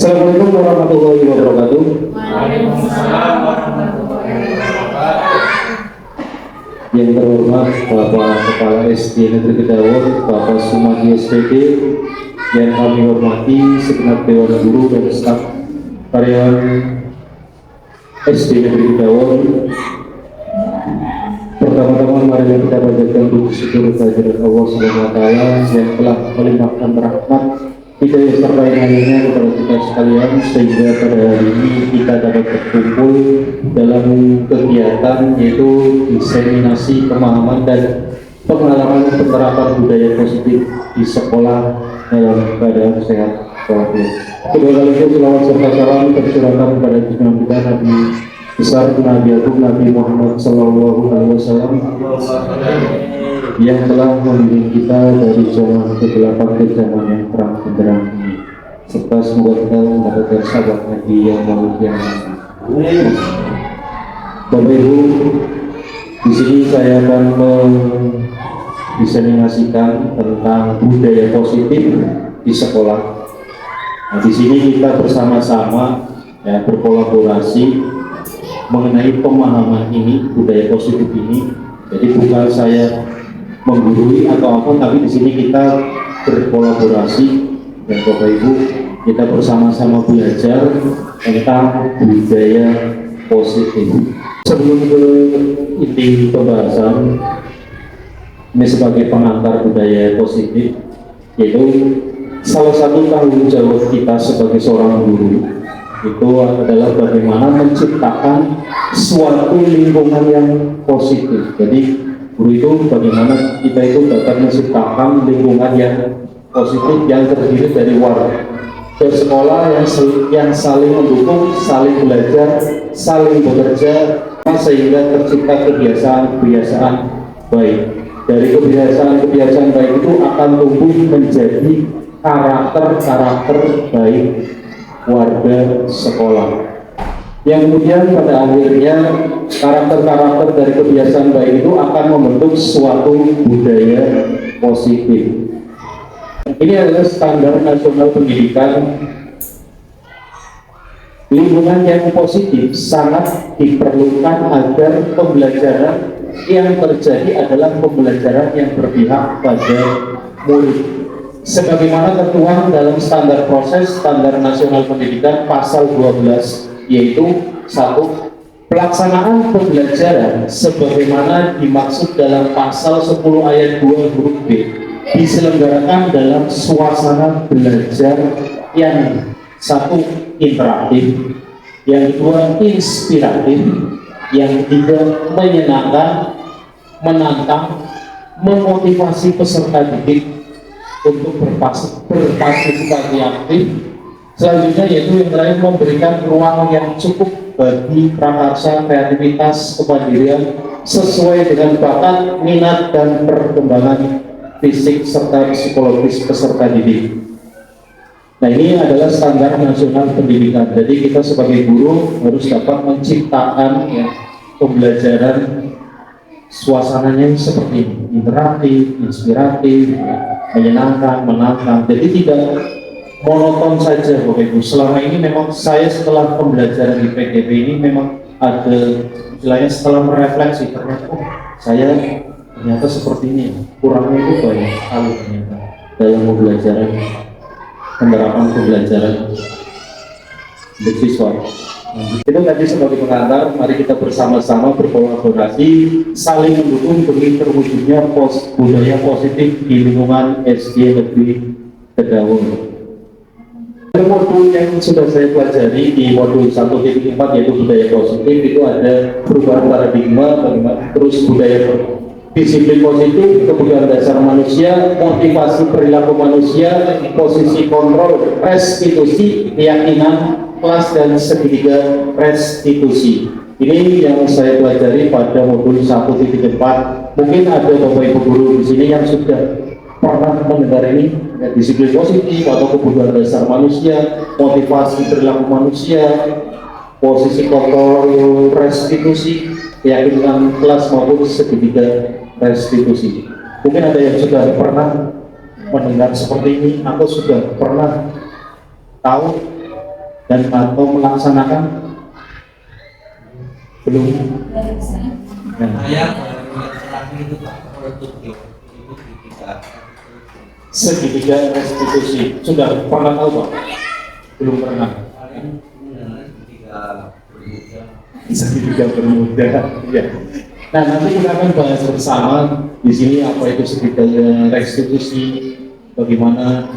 Assalamualaikum warahmatullahi wabarakatuh. Waalaikumsalam warahmatullahi wabarakatuh. Yang terhormat Bapak Kepala SD Negeri Kedawon, Bapak Sumadi SPD, yang kami hormati segenap Dewan Guru dan staf karyawan SD Negeri Kedawon. Pertama-tama mari kita panjatkan puji syukur kehadirat Allah Subhanahu wa taala yang telah melimpahkan rahmat hidayah serta inayahnya kepada kita sekalian sehingga pada hari ini kita dapat berkumpul dalam kegiatan yaitu diseminasi pemahaman dan pengalaman penerapan budaya positif di sekolah dalam keadaan sehat walafiat. Kedua kalinya selawat serta salam tercurahkan kepada junjungan kita Nabi besar Nabi Agung Nabi Muhammad Sallallahu Alaihi Wasallam yang telah membimbing kita dari zaman kegelapan ke zaman yang terang benderang ini, serta semoga kita mendapatkan sahabat Nabi yang mulia. Bapak Ibu, di sini saya akan mendiseminasikan tentang budaya positif di sekolah. Nah, di sini kita bersama-sama ya, berkolaborasi mengenai pemahaman ini, budaya positif ini. Jadi bukan saya menggurui atau apa, tapi di sini kita berkolaborasi dan Bapak Ibu kita bersama-sama belajar tentang budaya positif. Sebelum ke inti pembahasan ini sebagai pengantar budaya positif, yaitu salah satu tanggung jawab kita sebagai seorang guru itu adalah bagaimana menciptakan suatu lingkungan yang positif. Jadi guru itu bagaimana kita itu dapat menciptakan lingkungan yang positif yang terdiri dari warga bersekolah yang saling mendukung, saling belajar, saling bekerja sehingga tercipta kebiasaan-kebiasaan baik. Dari kebiasaan-kebiasaan baik itu akan tumbuh menjadi karakter-karakter baik warga sekolah, yang kemudian pada akhirnya karakter-karakter dari kebiasaan baik itu akan membentuk suatu budaya positif. Ini adalah standar nasional pendidikan. Lingkungan yang positif sangat diperlukan agar pembelajaran yang terjadi adalah pembelajaran yang berpihak pada murid. Sebagaimana tertuang dalam standar proses standar nasional pendidikan pasal 12, yaitu 1. Pelaksanaan pembelajaran sebagaimana dimaksud dalam pasal 10 ayat 2 huruf B diselenggarakan dalam suasana belajar yang 1. Interaktif, yang 2. inspiratif, yang 3. menyenangkan, menantang, memotivasi peserta didik untuk berpartisipasi aktif. Selanjutnya yaitu yang terakhir memberikan ruang yang cukup bagi prakarsa, kreativitas, kemandirian sesuai dengan bakat, minat, dan perkembangan fisik serta psikologis peserta didik. Nah, ini adalah standar nasional pendidikan. Jadi kita sebagai guru harus dapat menciptakan ya, pembelajaran suasananya seperti ini, interaktif, inspiratif, menyenangkan, menantang. Jadi tidak monoton saja Bapak Ibu. Selama ini memang saya setelah pembelajaran di PGP ini memang ada istilahnya setelah merefleksi ternyata saya ternyata seperti ini, kurangnya itu banyak sekali ternyata dalam pembelajaran, penerapan pembelajaran untuk siswa. Itu tadi sebagai pengantar, mari kita bersama-sama berkolaborasi, saling mendukung demi terwujudnya budaya positif di lingkungan SD Negeri Kedawon. Modul yang sudah saya pelajari di modul 1.4 yaitu budaya positif, itu ada perubahan paradigma, bagaimana terus budaya disiplin positif, kebutuhan dasar manusia, motivasi perilaku manusia, posisi kontrol, restitusi, keyakinan, kelas dan segitiga restitusi. Ini yang saya pelajari pada modul 1.4. Mungkin ada Bapak Ibu guru di sini yang sudah pernah mendengar ini, ya, disiplin positif atau kebutuhan dasar manusia, motivasi perilaku manusia, posisi kontrol, restitusi, keyakinan kelas maupun segitiga restitusi. Mungkin ada yang sudah pernah mendengar seperti ini atau sudah pernah tahu dan atau melaksanakan belum. Nah, Saya yang terakhir itu Pak, produktif itu tidak segitiga restitusi sudah pernah tahu Pak? Belum pernah. paling tidak bermudah. Segitiga bermuda, ya. Nah, nanti kita akan bahas bersama di sini apa itu segitiga restitusi, bagaimana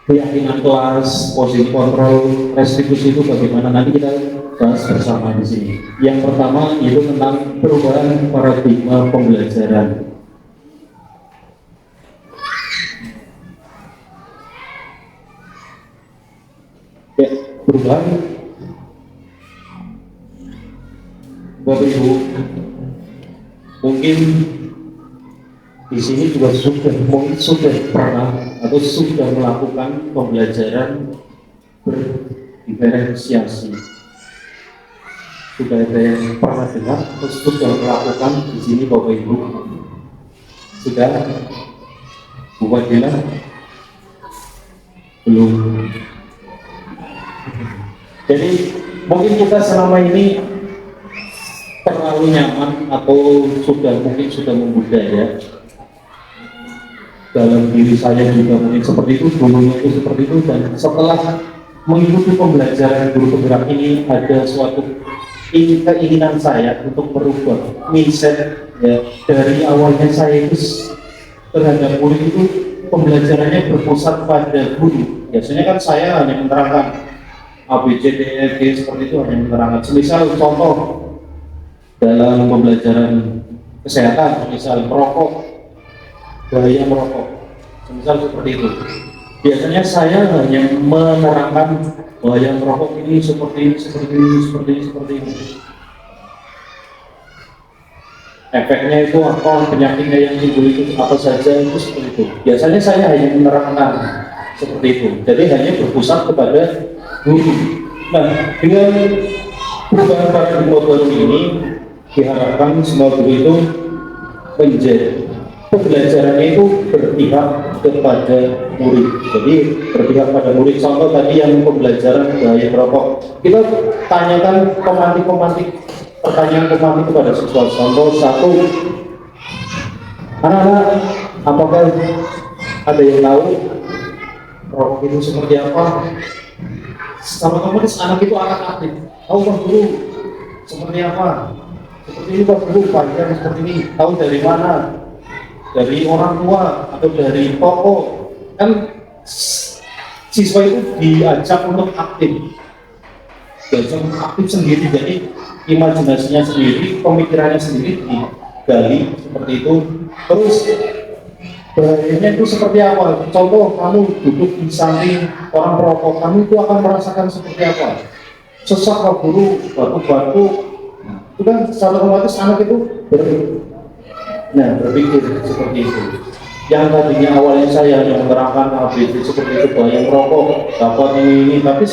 keyakinan kelas, posisi kontrol, restitusi itu bagaimana, nanti kita bahas bersama di sini. Yang pertama itu tentang perubahan paradigma pembelajaran. Ya, perubahan Bapak Ibu, mungkin di sini juga mungkin sudah pernah atau sudah melakukan pembelajaran berdiferensiasi. Sudah ada yang pernah dengar atau sudah melakukan di sini Bapak Ibu? Sudah? Bu Fadila? Belum. Jadi mungkin kita selama ini terlalu nyaman atau mungkin sudah membudaya dalam diri saya juga mungkin seperti itu, dulunya itu seperti itu, dan setelah mengikuti pembelajaran guru penggerak ini ada suatu keinginan saya untuk merubah mindset ya. Dari awalnya saya itu terhadap murid itu pembelajarannya berpusat pada guru. Biasanya kan saya hanya menerangkan A, B, C, D, E, G seperti itu, hanya menerangkan. Semisal contoh dalam pembelajaran kesehatan, misal merokok, bahaya merokok, misal seperti itu. Biasanya saya hanya menerangkan bahaya merokok ini seperti ini, seperti ini, seperti ini, seperti ini. Efeknya itu apa, penyakitnya yang timbul itu apa saja, itu seperti itu. Biasanya saya hanya menerangkan seperti itu. Jadi hanya berpusat kepada guru. Nah, dengan perubahan paradigma baru ini diharapkan semua guru itu menjadi pembelajarannya itu berpihak kepada murid. Jadi berpihak pada murid. Contoh tadi yang pembelajaran bahaya merokok, kita tanyakan pertanyaan pemantik kepada siswa. Contoh satu, anak-anak, apakah ada yang tahu rokok itu seperti apa? Sama otomatis anak itu akan aktif. Tahu Pak Guru seperti apa? Seperti ini Pak Guru, panjang seperti ini. Tahu dari mana? Dari orang tua atau dari toko? Kan siswa itu diajak untuk aktif, aktif sendiri. Jadi imajinasinya sendiri, pemikirannya sendiri digali seperti itu. Terus bahayanya itu seperti apa? Contoh, kamu duduk di samping orang perokok, kamu itu akan merasakan seperti apa? Sesak Pak Guru, batuk-batuk. Itu kan secara otomatis anak itu berpikir seperti itu. Yang tadinya awalnya saya hanya menerangkan ABC seperti itu, bahaya merokok, dapat ini, tapi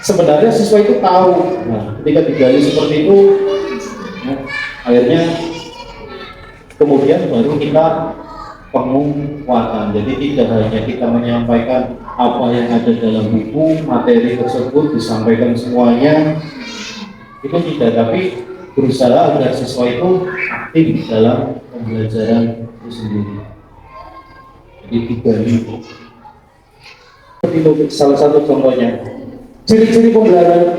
sebenarnya siswa itu tahu. Nah, ketika digali seperti itu, akhirnya kemudian baru kita penguatan. Jadi tidak hanya kita menyampaikan apa yang ada dalam buku, materi tersebut disampaikan semuanya, itu tidak, tapi berusaha agar siswa itu aktif dalam pembelajaran itu sendiri. Jadi digali. Itu salah satu contohnya. Ciri-ciri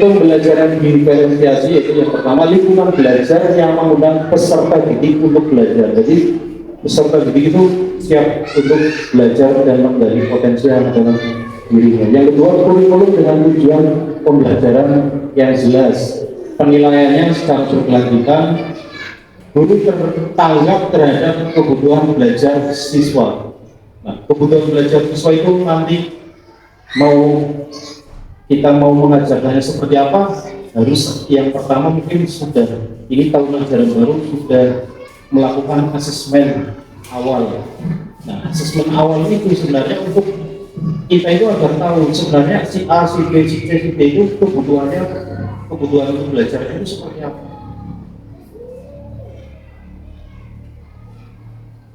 pembelajaran diferensiasi yaitu yang pertama, lingkungan belajar yang mengundang peserta didik untuk belajar. Jadi peserta didik itu siap untuk belajar dan menggali potensi yang ada dalam dirinya. Yang kedua, kurikulum dengan tujuan pembelajaran yang jelas. Penilaiannya secara berkelanjutan, guru bertanggung terhadap kebutuhan belajar siswa. Nah, kebutuhan belajar siswa itu nanti kita mau mengajarkannya seperti apa, harus yang pertama mungkin sudah, ini tahun ajaran baru sudah melakukan asesmen awal. Nah, asesmen awal itu sebenarnya untuk kita itu agar tahu sebenarnya si A, si B, si C, si D itu kebutuhan untuk belajar itu seperti apa.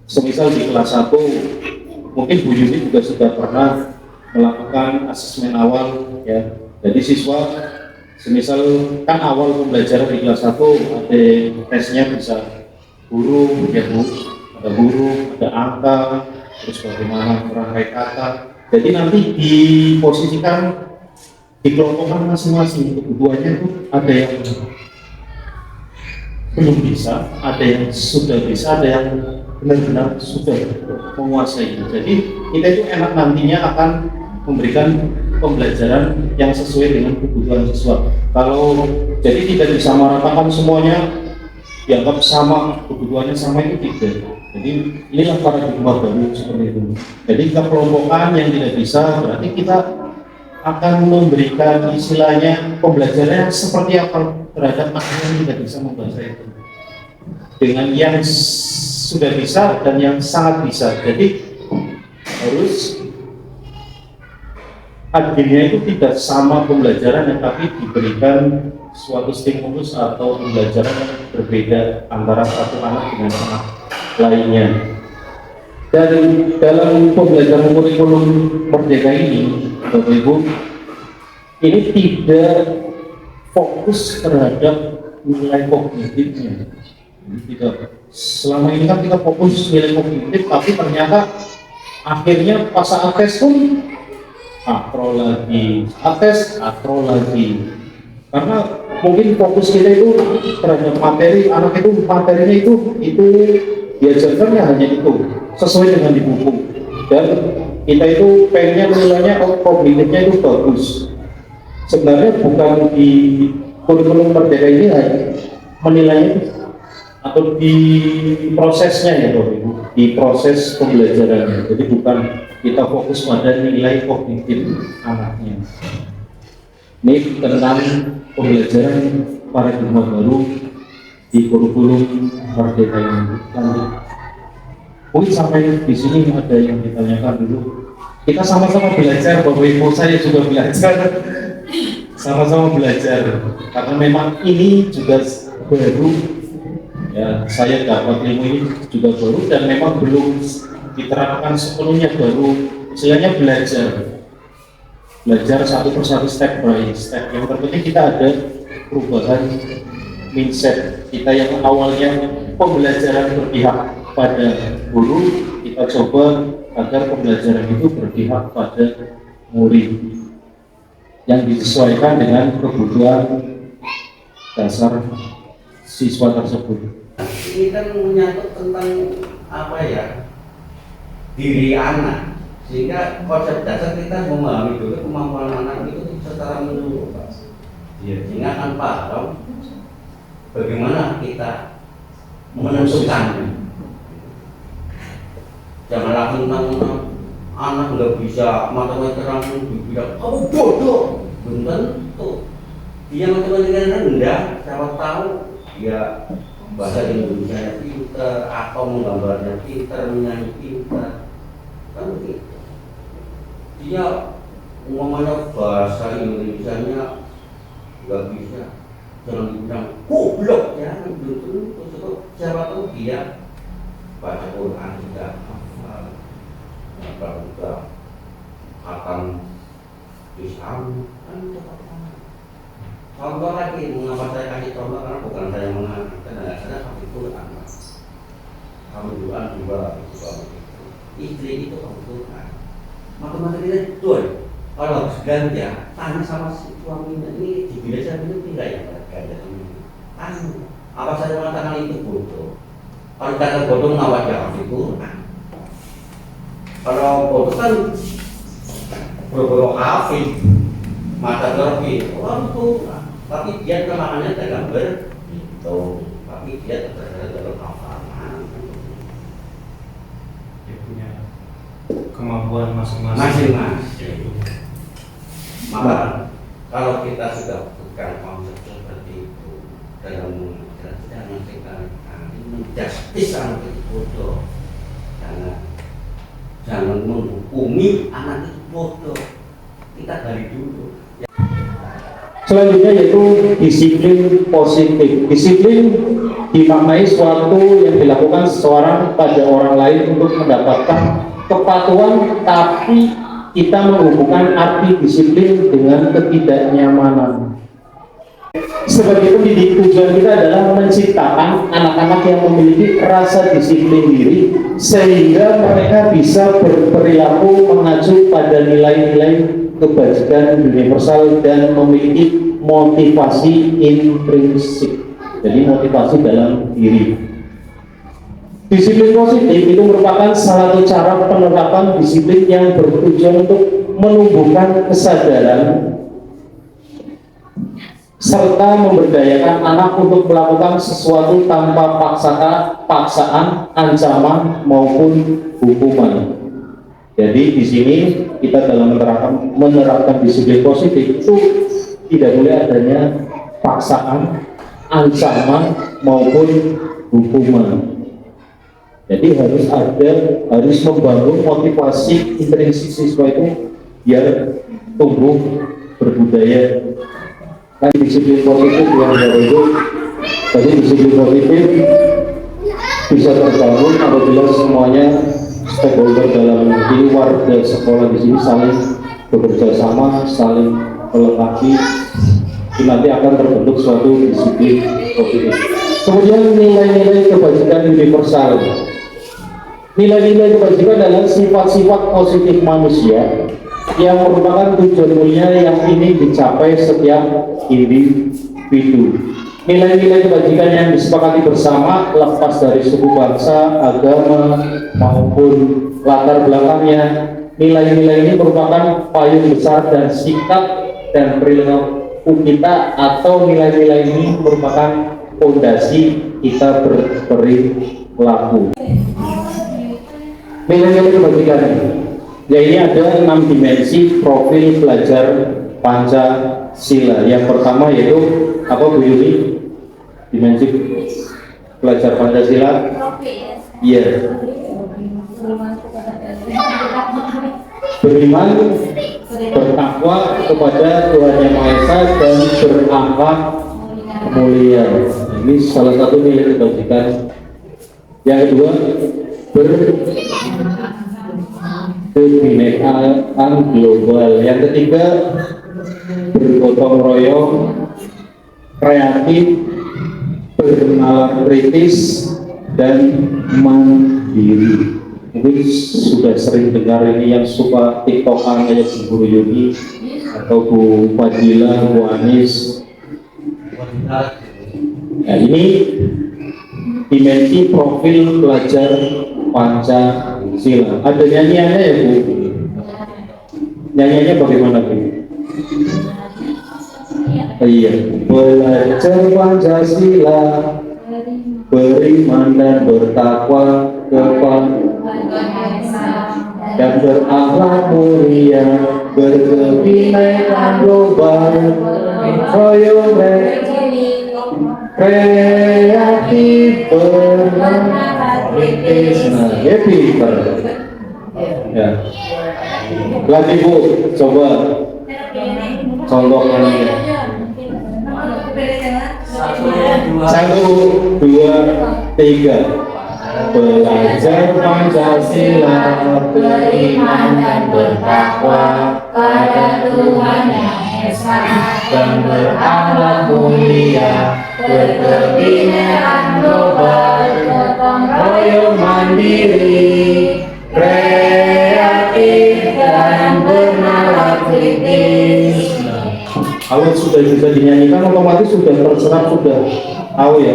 Semisal di kelas 1, mungkin Bu Yuni juga sudah pernah melakukan asesmen awal ya. Jadi siswa semisal kan awal pembelajaran di kelas 1 ada tesnya bisa huruf, ya Bu, ada huruf, ada angka, terus bagaimana merangkai kata. Jadi nanti diposisikan di kelompokan masing-masing, kebutuhannya itu ada yang belum bisa, ada yang sudah bisa, ada yang benar-benar sudah menguasai. Jadi kita itu enak nantinya akan memberikan pembelajaran yang sesuai dengan kebutuhan siswa. Kalau jadi tidak disamaratakan semuanya, dianggap sama, kebutuhannya sama, itu tidak. Jadi inilah paradigma baru seperti itu. Jadi kekelompokan yang tidak bisa, berarti kita akan memberikan istilahnya pembelajaran yang seperti apa terhadap anak yang tidak bisa membaca itu, dengan yang sudah bisa dan yang sangat bisa. Jadi harus akhirnya itu tidak sama pembelajaran, tapi diberikan suatu stimulus atau pembelajaran yang berbeda antara satu anak dengan anak lainnya. Dan dalam pembelajaran kurikulum Merdeka ini, Bapak Ibu, ini tidak fokus terhadap nilai kognitifnya. Tidak. Selama ini kan kita fokus nilai kognitif, tapi ternyata akhirnya pas saat tes pun akro lagi, karena mungkin fokus kita itu terhadap materi, anak itu materinya itu diajarkannya hanya itu sesuai dengan di buku, dan kita itu pengennya nilainya kognitifnya itu bagus. Sebenarnya bukan di kurikulum Merdeka ini hanya menilainya atau di prosesnya ya Bapak Ibu, di proses pembelajarannya. Jadi bukan kita fokus pada nilai kognitif anaknya. Ini tentang pembelajaran paradigma baru di kurikulum Merdeka ini. Lanjut. Mungkin sampai di sini ada yang ditanyakan dulu. Kita sama-sama belajar, Bapak Ibu, saya juga belajar. Sama-sama belajar, karena memang ini juga baru. Ya, saya dapat ilmu ini juga baru dan memang belum diterapkan sepenuhnya, baru istilahnya belajar satu persatu, step by step. Yang terpenting kita ada perubahan mindset kita yang awalnya pembelajaran berpihak pada guru, kita coba agar pembelajaran itu berpihak pada murid yang disesuaikan dengan kebutuhan dasar siswa tersebut. Ini kan menyangkut tentang apa ya, diri anak, sehingga konsep dasar kita memahami dulu kemampuan anak itu secara menyeluruh, Pak. Sehingga kan paham bagaimana kita menentukan. Jangan langsung tentang anak nggak bisa matematika langsung dibilang kamu bodoh, belum tentu. Dia matematika rendah, siapa tahu dia bahasa Indonesia pintar, atau menggambarnya pintar, menyanyi pintar, kan begitu. Dia umumnya bahasa Indonesianya nggak bisa, jangan dibilang goblok ya, belum tentu. Siapa tahu dia baca Quran sudah hafal, juga akan bisa kan tetap. Contoh lagi, mengapa saya kasih contoh, karena bukan saya mengajarkan, saya kasih Quran. Kamu juga istri itu kamu Quran. Matematikanya betul. Kalau harus ganja, tanya sama si suaminya, ini di bila saya minum tidak ya ganja ini. Apa saya mengatakan itu bodoh? Kalau kata bodoh, mengapa dia kasih Quran? Kalau bodoh kan berburu hafid, mata terpi, orang Quran. Tapi dia kelemahannya tergambar itu, tapi dia tergambar hafalan. Dia punya kemampuan masing-masing. Maka kalau kita sudah bukan konsep seperti itu dalam mengajar, jangan kita menjustis anak itu bodoh. Jangan menghukumi anak itu bodoh. Kita dari dulu. Selanjutnya yaitu disiplin positif. Disiplin dimaknai suatu yang dilakukan seseorang pada orang lain untuk mendapatkan kepatuhan, tapi kita menghubungkan arti disiplin dengan ketidaknyamanan. Sebagai pendidik, tujuan kita adalah menciptakan anak-anak yang memiliki rasa disiplin diri sehingga mereka bisa berperilaku mengacu pada nilai-nilai kebajikan universal dan memiliki motivasi intrinsik. Jadi motivasi dalam diri. Disiplin positif itu merupakan salah satu cara penerapan disiplin yang bertujuan untuk menumbuhkan kesadaran serta memberdayakan anak untuk melakukan sesuatu tanpa paksaan, ancaman maupun hukuman. Jadi di sini kita dalam menerapkan disiplin positif itu tidak boleh adanya paksaan, ancaman maupun hukuman. Jadi harus membangun motivasi intrinsik siswa itu biar tumbuh berbudaya. Kan disiplin positif yang baru jadi disiplin positif bisa terbangun apabila semuanya stakeholder dalam ini warga sekolah di sini saling bekerja sama, saling melengkapi, nanti akan terbentuk suatu disiplin positif. Kemudian nilai-nilai kebajikan universal. Nilai-nilai kebajikan adalah sifat-sifat positif manusia yang merupakan tujuan mulia yang ingin dicapai setiap individu. Nilai-nilai kebajikan yang disepakati bersama lepas dari suku bangsa, agama maupun latar belakangnya. Nilai-nilai ini merupakan payung besar dan sikap dan perilaku kita, atau nilai-nilai ini merupakan fondasi kita berperilaku. Nilai-nilai kebajikan. Ya, ini ada 6 dimensi profil pelajar Pancasila. Yang pertama yaitu apa, Bu Yuni? Dimensi pelajar Pancasila? Iya. Beriman, bertakwa kepada Tuhan Yang Maha Esa dan berakhlak mulia. Ini salah satu nilai kebajikan. Yang kedua, kebinekaan global. Yang ketiga, bergotong royong, kreatif, bernalar kritis, dan mandiri. Mungkin sudah sering dengar ini yang suka tiktokan kayak Bu Yuni atau Bu Fadila, Bu Anis. Nah, ini dimensi profil pelajar Pancasila. Ada nyanyiannya ya, Bu? Nyanyiannya bagaimana, Bu? Iya, belajar Pancasila, beriman dan bertakwa kepada dan berakhlak mulia, berkebinekaan global, royong kreatif, bernalar kritis. Nah, happy. Ya. Lagi Bu, coba contohnya. 1, 2, 3. Belajar Pancasila, beriman dan bertakwa pada Tuhan Yang Esa dan berakhlak mulia, berkebinekaan global, gotong royong mandiri, kreatif dan bernalar kritis. Kalau sudah bisa dinyanyikan, otomatis sudah terserap, sudah tahu ya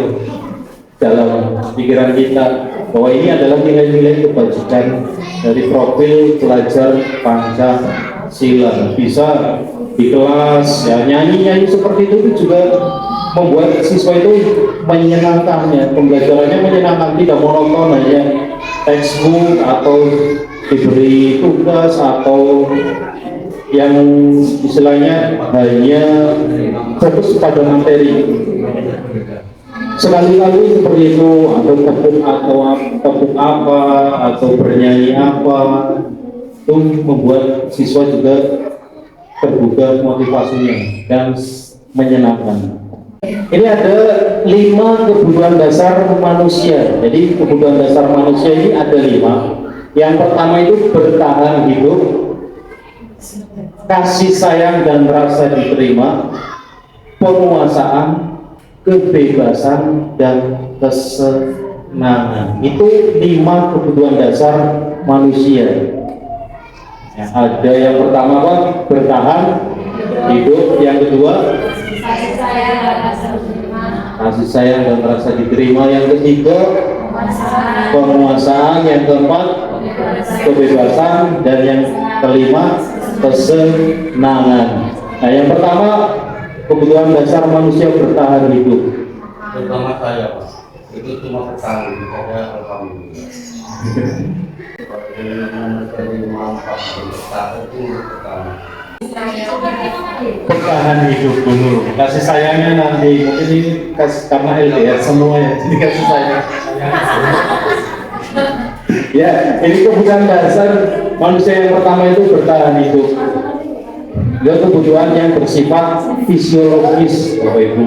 dalam pikiran kita bahwa ini adalah nilai-nilai kebajikan dari profil pelajar Pancasila. Bisa di kelas ya nyanyi-nyanyi seperti itu juga membuat siswa itu menyenangkan, ya, pembelajarannya menyenangkan, tidak monoton hanya textbook atau diberi tugas atau yang istilahnya hanya fokus pada materi. Sekali-kali seperti itu, atau tepuk apa atau bernyanyi apa, itu membuat siswa juga terbuka motivasinya dan menyenangkan. Ini ada 5 kebutuhan dasar manusia. Jadi kebutuhan dasar manusia ini ada 5. Yang pertama itu bertahan hidup, kasih sayang dan rasa diterima, penguasaan, kebebasan, dan kesenangan. Itu 5 kebutuhan dasar manusia. Ya, ada yang pertama apa? Bertahan hidup. Yang kedua, kasih sayang dan rasa diterima. Yang ketiga, penguasaan. Yang keempat, kebebasan. Dan yang kelima, kesenangan. Nah, yang pertama, kebutuhan dasar manusia bertahan hidup. Terutama saya Pak, itu cuma petani saya alhamdulillah. Dari manfaat besar itu pertama. Bertahan hidup dulu. Kasih sayangnya nanti mungkin ini karena LDR semua ya, jadi kasih sayang. Ya, ini kebutuhan dasar manusia yang pertama itu bertahan hidup. Dia kebutuhan yang bersifat fisiologis, Bapak Ibu.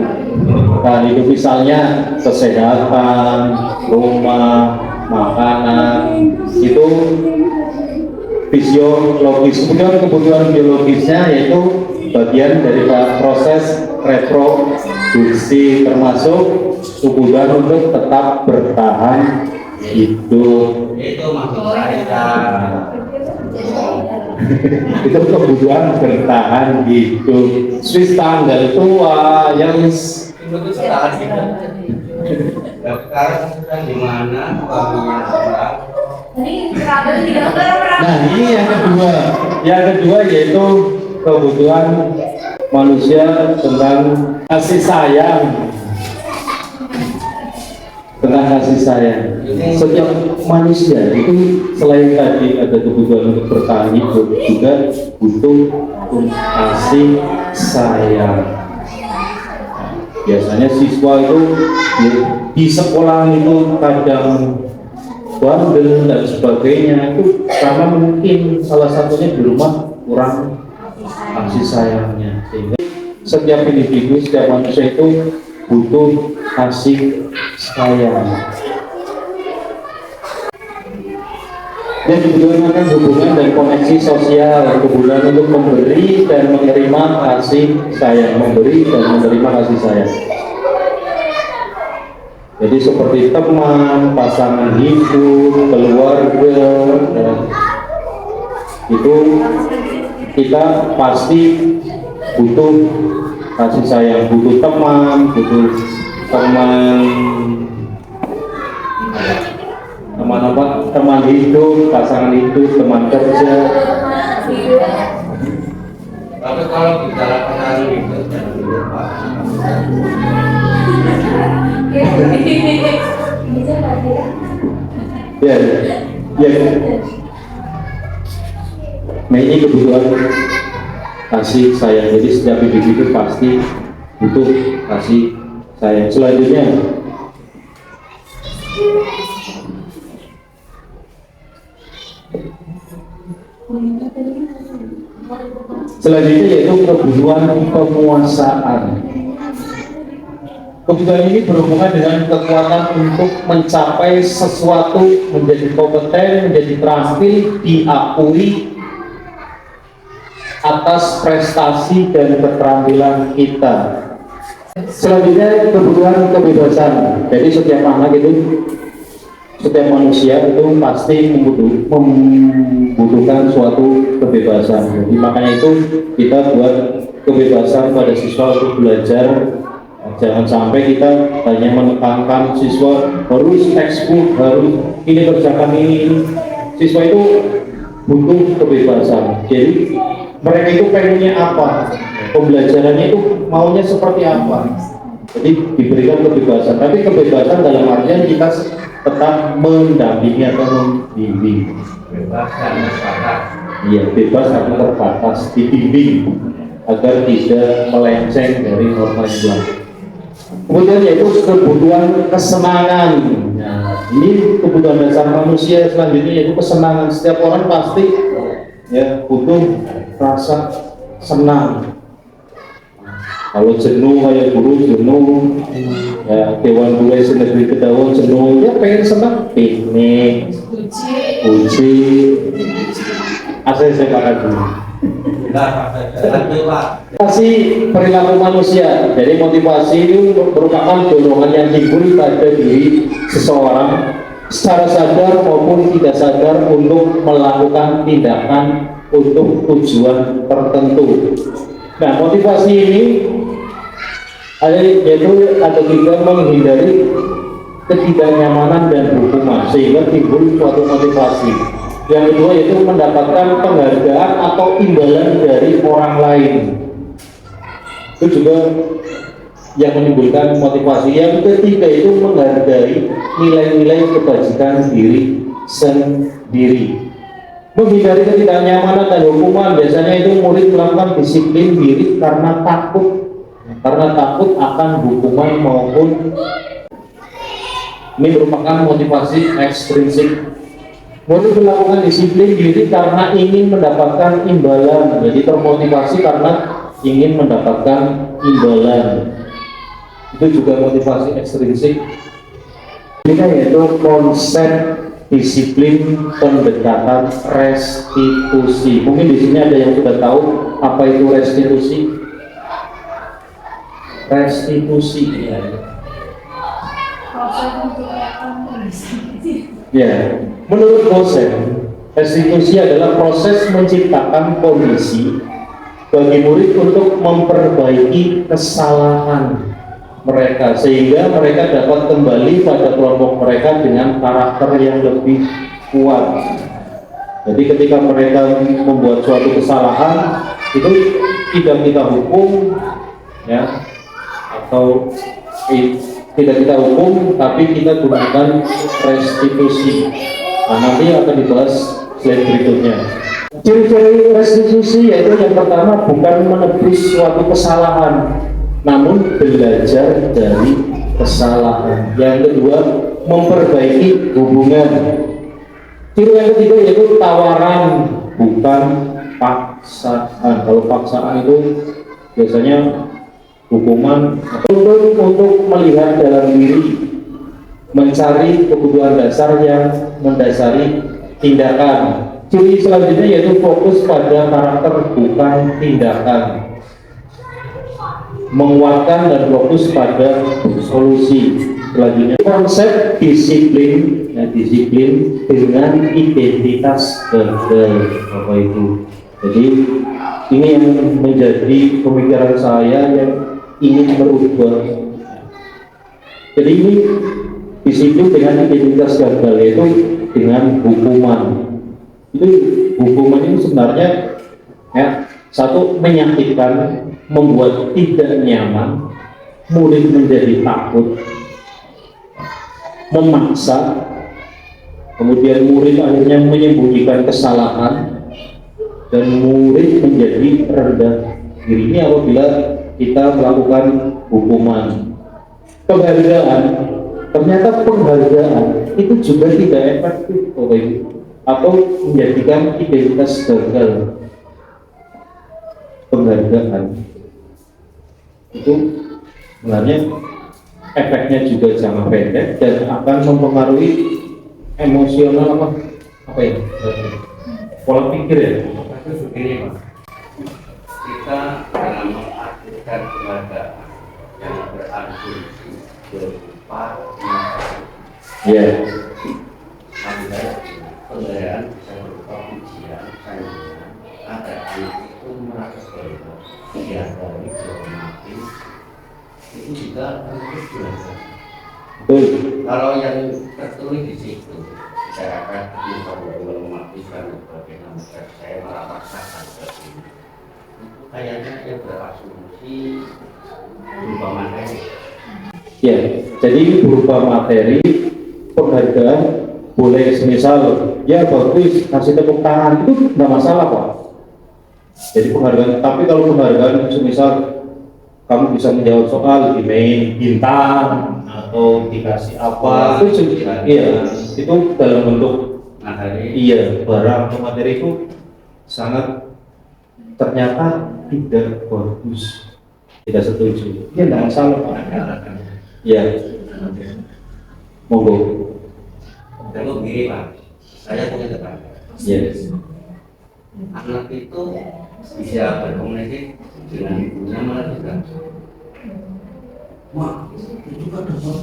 Bertahan hidup misalnya kesehatan, rumah, makanan, itu fisiologis. Kemudian kebutuhan biologisnya yaitu bagian dari proses reproduksi, termasuk kebutuhan untuk tetap bertahan hidup. Itu maksud saya. Itu kebutuhan bertahan hidup. Swiss tanggal tua yang Itu tahan hidup. Dan sekarang sedang di mana suaminya sedang. nah ini yang kedua. Yang kedua yaitu kebutuhan manusia tentang kasih sayang. Tentang kasih sayang. Setiap manusia itu selain tadi ada kebutuhan untuk bertahan hidup, juga butuh kasih sayang. Biasanya siswa itu di sekolah itu kadang bandel dan sebagainya, itu karena mungkin salah satunya di rumah kurang kasih sayangnya. Sehingga setiap individu, setiap manusia itu butuh kasih sayang. Dan dibutuhkan hubungan dan koneksi sosial, kebutuhan untuk memberi dan menerima kasih sayang, memberi dan menerima kasih sayang. Jadi seperti teman, pasangan hidup, keluarga, itu kita pasti butuh kasih sayang, butuh teman apa? Teman hidup, pasangan hidup, teman kerja. Tapi kalau bicara petani itu jangan lupa. Ya. Nah ini kebutuhan kasih sayang. Jadi setiap individu pasti butuh kasih sayang. Selanjutnya yaitu kebutuhan penguasaan. Kebutuhan ini berhubungan dengan kekuatan untuk mencapai sesuatu, menjadi kompeten, menjadi terampil, diakui atas prestasi dan keterampilan kita. Selanjutnya kebutuhan kebebasan. Jadi setiap anak itu, setiap manusia itu pasti membutuhkan suatu kebebasan. Jadi makanya itu kita buat kebebasan pada siswa untuk belajar. Jangan sampai kita hanya menekankan siswa harus textbook, harus ini kerjakan ini. Siswa itu butuh kebebasan. Jadi mereka itu pengennya apa? Pembelajarannya itu maunya seperti apa? Jadi diberikan kebebasan. Tapi kebebasan dalam artian kita tetap mendampingi atau membimbing. Bebas dan terbatas. Iya, bebas tapi terbatas, dibimbing agar tidak melenceng dari norma Islam. Kemudian yaitu kebutuhan kesenangan. Nah, ini kebutuhan dasar manusia selanjutnya yaitu kesenangan. Setiap orang pasti ya butuh rasa senang. Kalau jenuh kayak guru jenuh, ya Dewan Guru Negeri Kedawon jenuh, ya pengen senang piknik, uji, ACC Pakat dulu. Enggak, Pak. Lanjut, Pak. Motivasi perilaku manusia. Jadi motivasi itu merupakan dorongan yang timbul pada diri seseorang secara sadar maupun tidak sadar untuk melakukan tindakan untuk tujuan tertentu. Nah, motivasi ini yaitu atau juga menghindari ketidaknyamanan dan hukuman sehingga timbul suatu motivasi. Yang kedua yaitu mendapatkan penghargaan atau imbalan dari orang lain. Itu juga yang menimbulkan motivasi. Yang ketiga itu menghargai nilai-nilai kebajikan diri sendiri. Menghindari ketidaknyamanan dan hukuman, biasanya itu murid melakukan disiplin diri karena takut akan hukuman maupun ini merupakan motivasi ekstrinsik. Murid melakukan disiplin diri karena ingin mendapatkan imbalan, jadi termotivasi karena ingin mendapatkan imbalan. Itu juga motivasi ekstrinsik. Ini yaitu konsep disiplin pendekatan restitusi. Mungkin di sini ada yang sudah tahu apa itu restitusi. Restitusi ya, menurut dosen, restitusi adalah proses menciptakan kondisi bagi murid untuk memperbaiki kesalahan mereka sehingga mereka dapat kembali pada kelompok mereka dengan karakter yang lebih kuat. Jadi ketika mereka membuat suatu kesalahan itu tidak kita hukum ya, atau tidak kita hukum, tapi kita gunakan restitusi. Nah, nanti akan dibahas slide berikutnya. Ciri-ciri restitusi yaitu yang pertama bukan menebus suatu kesalahan, namun belajar dari kesalahan. Yang kedua memperbaiki hubungan. Ciri yang ketiga yaitu tawaran, bukan paksaan. Kalau paksaan itu biasanya hukuman. Untuk melihat dalam diri, mencari kebutuhan dasar yang mendasari tindakan. Ciri selanjutnya yaitu fokus pada karakter bukan tindakan, menguatkan dan fokus pada solusi. Selanjutnya konsep disiplin, ya, disiplin dengan identitas gagal. Apa itu? Jadi ini yang menjadi pemikiran saya yang ingin merubah. Jadi ini disiplin dengan identitas gagal, yaitu dengan hukuman. Itu hukuman ini sebenarnya ya, satu menyakitkan, membuat tidak nyaman, murid menjadi takut, memaksa, kemudian murid akhirnya menyembunyikan kesalahan, dan murid menjadi rendah diri. Ini apabila kita melakukan hukuman. Penghargaan, ternyata penghargaan itu juga tidak efektif, atau menjadikan identitas gagal. Penghargaan itu sebenarnya efeknya juga jangka pendek dan akan mempengaruhi emosional apa ya, pola pikir ya. Itu begini, Pak. Kita dalam mengartikan penghargaan yang berasumsi berupa Ya. penghargaan bisa berupa pujian, sanjungan, ada anak itu merasa bangga, dihargai, dihormati, itu juga harus belajar. Kalau yang tertulis di situ, masyarakat bisa mematikan bagaimana saya merapatkan seperti ini. Itu kayaknya yang berasumsi berupa materi. Ya, jadi berupa materi. Penghargaan boleh semisal ya bagus kasih tepuk tangan itu nggak masalah Pak. Jadi penghargaan, tapi kalau penghargaan semisal kamu bisa menjawab soal di main bintang atau dikasih apa itu iya itu dalam bentuk materi, iya barang atau materi itu sangat ternyata tidak bagus, tidak setuju. Iya tidak masalah Pak. Iya, monggo. Kalau begini Pak, saya punya tetangga. Yes. Anak itu bisa berkomunikasi dengan ibunya malah juga, mak itu kan dapat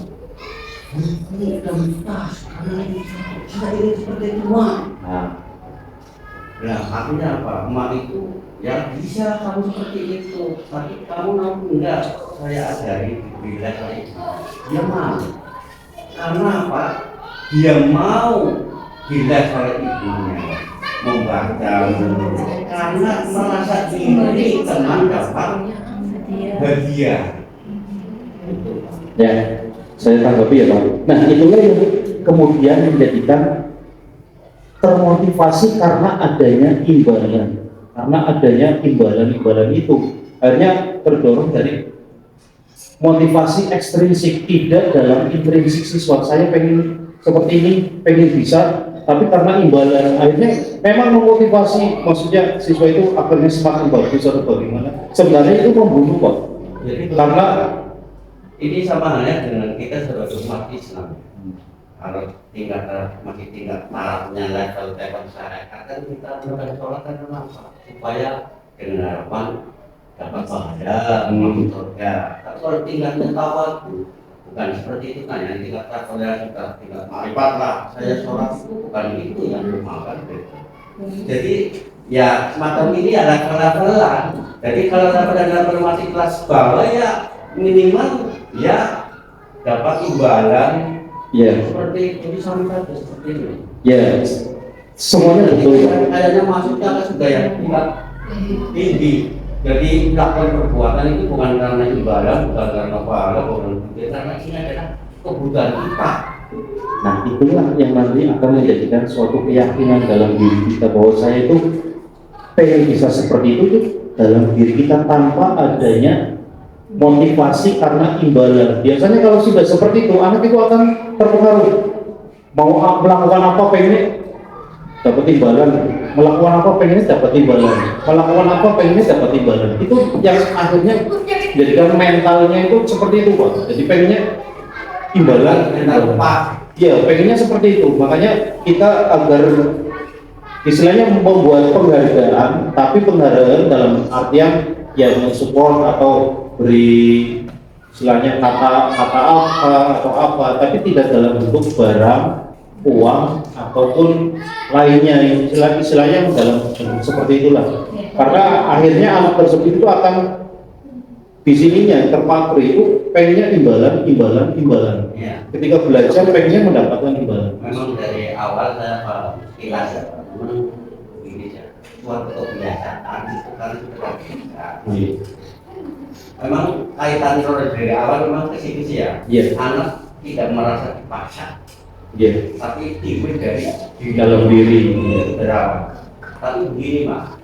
buku dan tas karena saya ingin seperti itu mak. Nah akhirnya apa, mak itu ya bisa kamu seperti itu, tapi kamu enggak, saya ajari bila saya dia mau, karena apa, dia mau bila oleh ibunya membaca, karena merasa diri teman dapat hadiah. Ya, saya tanggapi ya Pak. Nah itulah yang kemudian menjadikan termotivasi karena adanya imbalan, imbalan itu akhirnya terdorong dari motivasi ekstrinsik, tidak dalam intrinsik siswa. Saya pengen seperti ini, pengen bisa, tapi karena imbalan akhirnya memang memotivasi, maksudnya siswa itu akhirnya semakin bagus atau bagaimana. Sebenarnya itu membunuh Pak. Jadi Karena ini sama halnya dengan kita sebagai umat Islam. Kalau masih tingkat tarafnya level masyarakat, kan kita melakukan sholat kan kenapa? Supaya dengan harapan dapat pahala, masuk surga. Tapi kalau tingkatnya tawadu, bukan seperti itu kan, yang tingkat levelnya juga tingkat marifat lah. Saya sholat itu bukan itu yang dimakan. Jadi ya semacam ini ya level-levelan. Jadi kalau level masih kelas bawah ya minimal ya dapat imbalan. ya, Seperti ini sampai seperti ini. ya, semuanya betul. Kayaknya masuknya kan sudah yang tingkat tinggi. Jadi melakukan perbuatan itu bukan karena ibadah, bukan karena pahala, bukan karena ini adalah kebutuhan kita. Nah itulah yang nanti akan menjadikan suatu keyakinan dalam diri kita bahwa saya itu pengen bisa seperti itu tuh dalam diri kita tanpa adanya motivasi karena imbalan. Biasanya kalau sudah seperti itu, anak itu akan terpengaruh. Mau melakukan apa pengen dapat imbalan, melakukan apa pengen dapat imbalan, melakukan apa pengen dapat imbalan. Itu yang akhirnya jadikan mentalnya itu seperti itu Pak. Jadi pengennya imbalan, Pak. Ya, pengennya seperti itu. Makanya kita agar istilahnya membuat penghargaan, tapi penghargaan dalam artian yang support atau beri istilahnya kata apa atau apa, tapi tidak dalam bentuk barang, uang ataupun lainnya, istilahnya dalam bentuk seperti itulah. Karena akhirnya anak tersebut itu akan di sininya terpatri itu pengennya imbalan. Ya. Ketika belajar pengennya mendapatkan imbalan. Memang dari awal saya paham kilas ya, memang begini ya, suatu kebiasaan itu kan sudah bisa. Memang kaitan dari awal memang ke situ sih ya. Iya. Anak tidak merasa dipaksa, tapi timbul dari Dalam diri. berawal. Tapi begini Mas,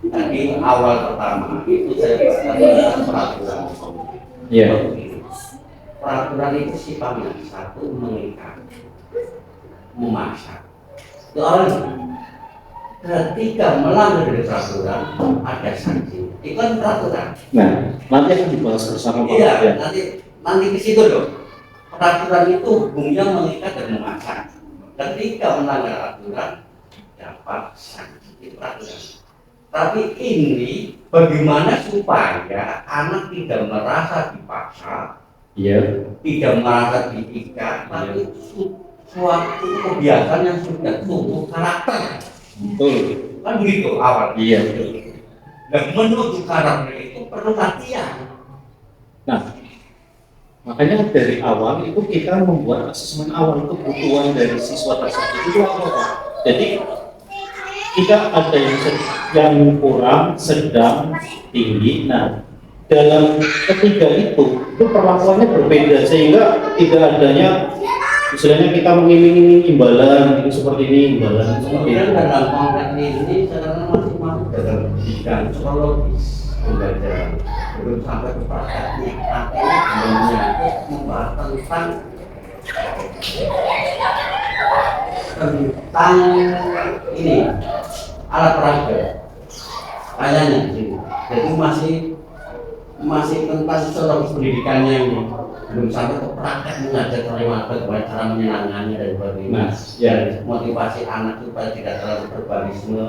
tadi awal pertama itu saya katakan peraturan. Iya. Peraturan itu sifatnya satu mengikat, memaksa. Itu awalnya. Ketika melanggar dari peraturan ada sanksi. Itu kan peraturan. Nah, nanti akan dibahas bersama Pak. Iya, Ya. nanti ke situ loh. Peraturan itu hukumnya mengikat dan memaksa. Ketika melanggar aturan dapat sanksi. Itu peraturan. Tapi ini bagaimana supaya anak tidak merasa dipaksa, Iya. tidak merasa diikat, tapi suatu kebiasaan yang sudah tumbuh karakter. Betul. Kan begitu awal. Iya. Dan menuju karakter itu perlu latihan. Nah, makanya dari awal itu kita membuat asesmen awal kebutuhan dari siswa tersebut itu apa Pak? Jadi kita ada yang kurang, sedang, tinggi. Nah, dalam ketiga itu perlakuannya berbeda sehingga tidak adanya istilahnya kita mengiming-iming imbalan itu seperti ini, imbalan seperti Kemudian itu. dalam konteks ini sekarang masih masuk dalam bidang psikologis pembelajaran, belum sampai ke prakteknya. Artinya belumnya membahas tentang ini alat peraga kayaknya. Jadi masih masih tentang soal pendidikannya ini belum sampai ke praktek mengajar terlewat bagaimana cara menyenangkannya dan sebagainya. Nah, ya. Motivasi anak supaya tidak terlalu berbalisme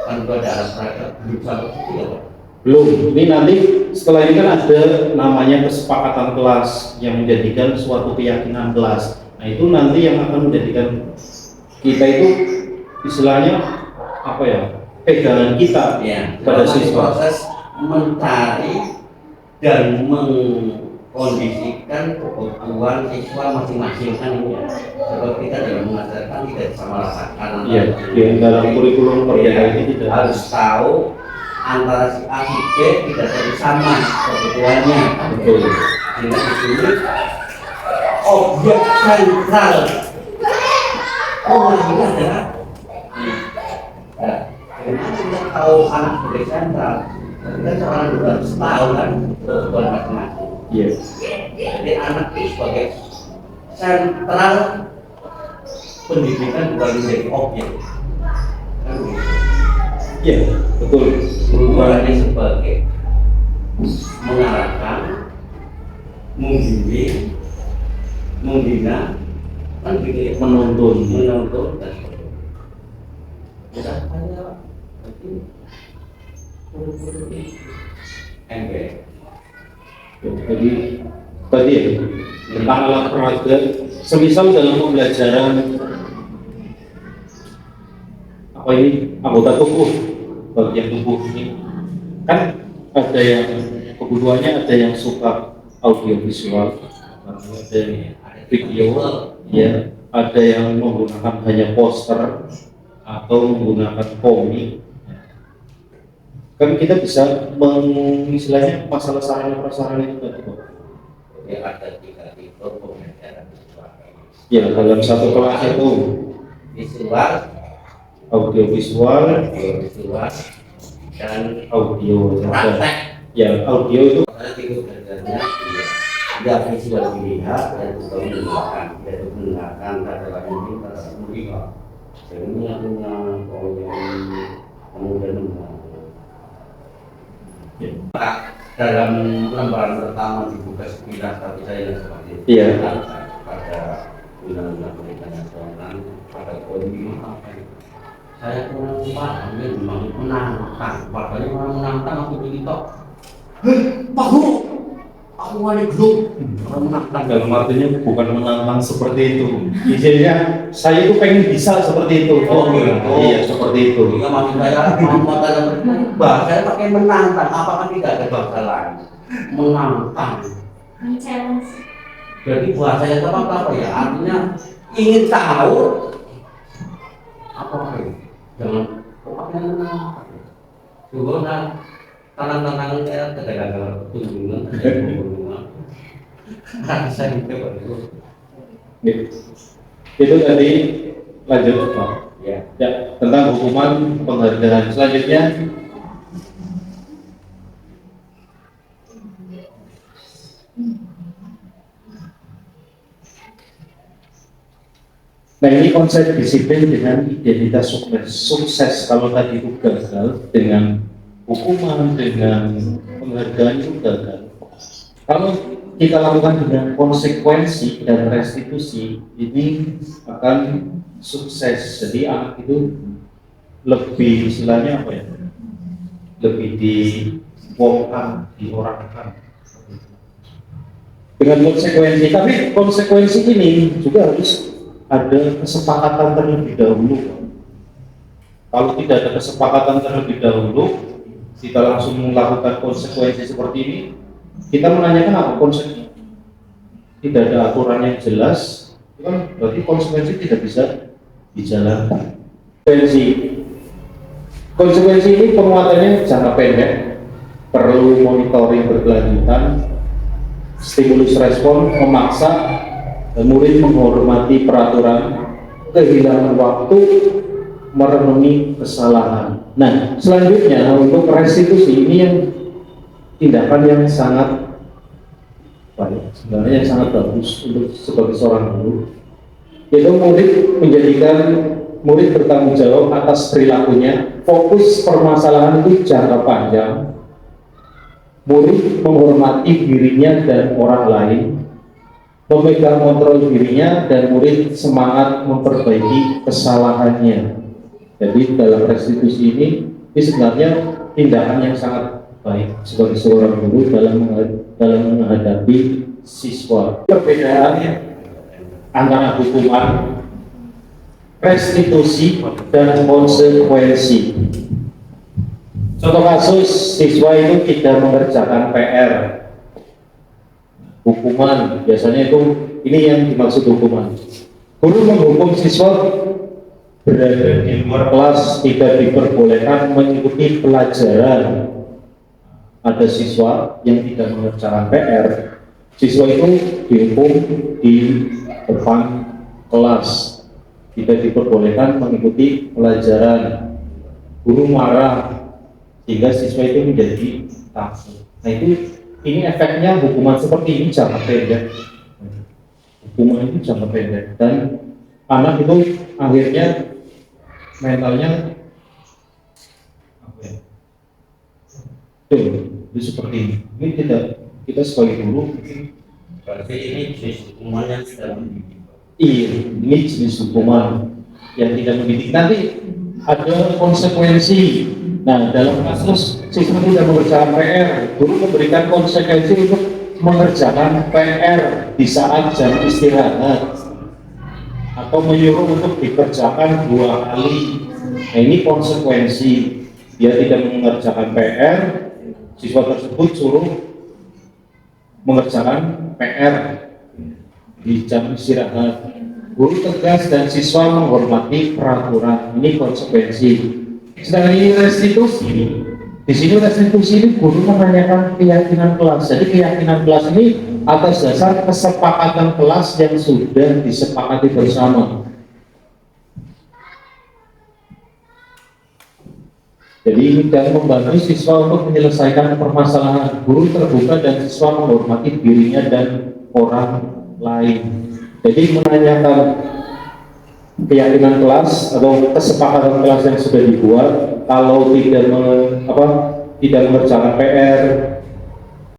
kan itu ada alat praktek belum sampai itu ya Pak. Belum. Ini nanti setelah ini kan ada namanya kesepakatan kelas yang menjadikan suatu keyakinan kelas. Nah itu nanti yang akan menjadikan kita itu istilahnya apa ya, pegangan kita Ya, pada masih siswa. proses mencari dan mengkondisikan kebutuhan siswa masing-masing kan ini ya. Sebab kita dalam mengajarkan tidak sama rasakan. Iya, di dalam kurikulum perdana ini tidak harus tahu antara si A si B tidak terlalu sama kebutuhannya. betul. Sehingga di sini objek sentral ini adalah bagaimana kita tahu anak sebagai sentral. Kita seorang guru harus tahu kan kebutuhan masing-masing. Iya. Jadi anak itu sebagai sentral pendidikan bukan menjadi objek. Kan begitu. Iya, betul. Bukannya sebagai mengarahkan, membimbing, membina, kan begitu ya? Menuntun. Menuntun dan sebagainya. Tidak hanya berarti MB. Jadi tadi ya, tentang alat peraga, semisal dalam pembelajaran apa ini anggota tubuh, bagian tubuh ini kan ada yang kebutuhannya, ada yang suka audiovisual, ada yang video, ya, ada yang menggunakan hanya poster atau menggunakan komik. Kan kita bisa mengistilahnya masalah sarana prasarana itu tadi, Pak. Ya ada 3 tipe pembelajaran visual. Ya, dalam satu kelas itu Visual, audiovisual, visual, dan audio. praktek. Ya, audio itu Karena tipe belajarnya ya visual dilihat dan juga mendengarkan, yaitu mendengarkan kata lain kata melihat. Jadi ini yang punya kemudian mendengar. ya. Dalam lembaran pertama dibuka sekilas tapi saya yang seperti itu. Iya. Pada undang-undang pendidikan nasional pada kondisi apa itu. Saya kurang paham memang menantang. Padahal orang menantang aku begitu. Pak Guru, aku wali grup. Orang menantang. dalam artinya bukan menantang seperti itu. Isinya saya itu pengen bisa seperti itu. Oh, gitu. Iya, seperti itu. Jika maksud saya mau dalam bahasa pakai menantang, apakah tidak ada bahasa lain? Menantang. challenge. Jadi bahasanya apa ya? Artinya ingin tahu apa itu? Jangan pakai menantang. Juga tantangan saya terkadang kunjungan, saya itu baru. Itu tadi lanjut, Pak. Ya. Ya, tentang hukuman penghargaan. Selanjutnya nah ini konsep disiplin dengan identitas sukses. Kalau tadi itu gagal dengan hukuman, dengan penghargaan itu gagal. Kalau kita lakukan dengan konsekuensi dan restitusi, ini akan sukses. Jadi anak itu lebih istilahnya apa ya? Lebih diwongkan, diorangkan dengan konsekuensi. Tapi konsekuensi ini juga harus ada kesepakatan terlebih dahulu. Kalau tidak ada kesepakatan terlebih dahulu, kita langsung melakukan konsekuensi seperti ini, kita menanyakan apa konsekuensi? Tidak ada aturan yang jelas, itu kan berarti konsekuensi tidak bisa dijalankan. Konsekuensi ini penguatannya jangka pendek, perlu monitoring berkelanjutan, stimulus respon, memaksa murid menghormati peraturan, kehilangan waktu, merenungi kesalahan. Nah, selanjutnya untuk restitusi ini yang tindakan yang sangat baik, sebenarnya yang sangat bagus untuk sebagai seorang guru. Itu murid bertanggung jawab atas perilakunya, fokus permasalahan itu jangka panjang, Murid menghormati dirinya dan orang lain, memegang kontrol dirinya, dan murid semangat memperbaiki kesalahannya. Jadi dalam restitusi ini sebenarnya tindakan yang sangat baik sebagai seorang guru dalam menghadapi siswa. Perbedaannya antara hukuman, restitusi, dan konsekuensi. Contoh kasus, siswa itu tidak mengerjakan PR. Hukuman, biasanya itu, ini yang dimaksud hukuman. Guru menghukum siswa berada di luar kelas, tidak diperbolehkan mengikuti pelajaran. Ada siswa yang tidak mengerjakan PR, siswa itu dihukum di depan kelas, tidak diperbolehkan mengikuti pelajaran. Guru marah sehingga siswa itu menjadi takut. Nah ini efeknya hukuman seperti ini jangka pendek. Hukuman itu jangka pendek dan anak itu akhirnya mentalnya apa ya? Itu seperti ini. Ini tidak, kita sebagai guru Berarti ini jenis hukuman yang tidak mendidik. iya, ini jenis hukuman yang tidak mendidik. Nanti ada konsekuensi. Nah, dalam kasus siswa tidak mengerjakan PR, guru memberikan konsekuensi untuk mengerjakan PR di saat jam istirahat atau menyuruh untuk dikerjakan 2 kali. Nah, ini konsekuensi. Dia tidak mengerjakan PR, siswa tersebut suruh mengerjakan PR di jam istirahat. Guru tegas dan siswa menghormati peraturan. Ini konsekuensi. Sedangkan ini restitusi. Di sini restitusi ini guru menanyakan keyakinan kelas. Jadi keyakinan kelas ini atas dasar kesepakatan kelas yang sudah disepakati bersama. Jadi ini dan membantu siswa untuk menyelesaikan permasalahan. Guru terbuka dan siswa menghormati dirinya dan orang lain. Jadi menanyakan keyakinan kelas atau kesepakatan kelas yang sudah dibuat. Kalau tidak mengerjakan PR,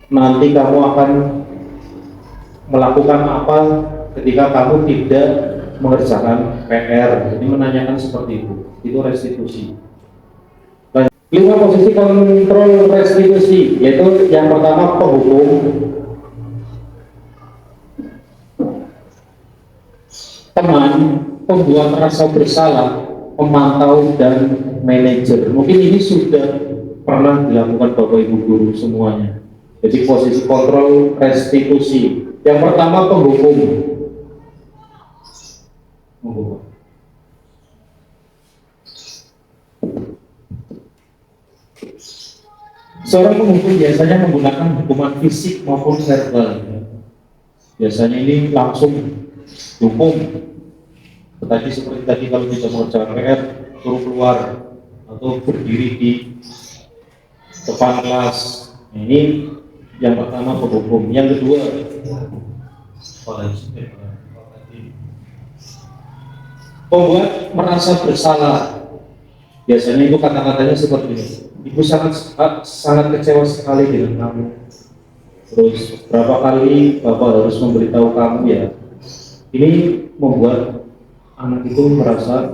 nanti kamu akan melakukan apa ketika kamu tidak mengerjakan PR. Jadi menanyakan seperti itu restitusi. 5 posisi kontrol restitusi, yaitu yang pertama penghukum, teman, pembuat rasa bersalah, pemantau, dan manajer. Mungkin ini sudah pernah dilakukan Bapak Ibu guru semuanya. Jadi posisi kontrol restitusi. Yang pertama penghukum. Seorang penghukum biasanya menggunakan hukuman fisik maupun verbal. Biasanya ini langsung hukum. Tadi seperti tadi kalau tidak mengerjakan PR, suruh keluar atau berdiri di depan kelas. Ini yang pertama penghukum. Yang kedua, pembuat merasa bersalah. Biasanya itu kata-katanya seperti ini. Ibu sangat kecewa sekali dengan kamu. Terus berapa kali Bapak harus memberitahu kamu ya. Ini membuat anak itu merasa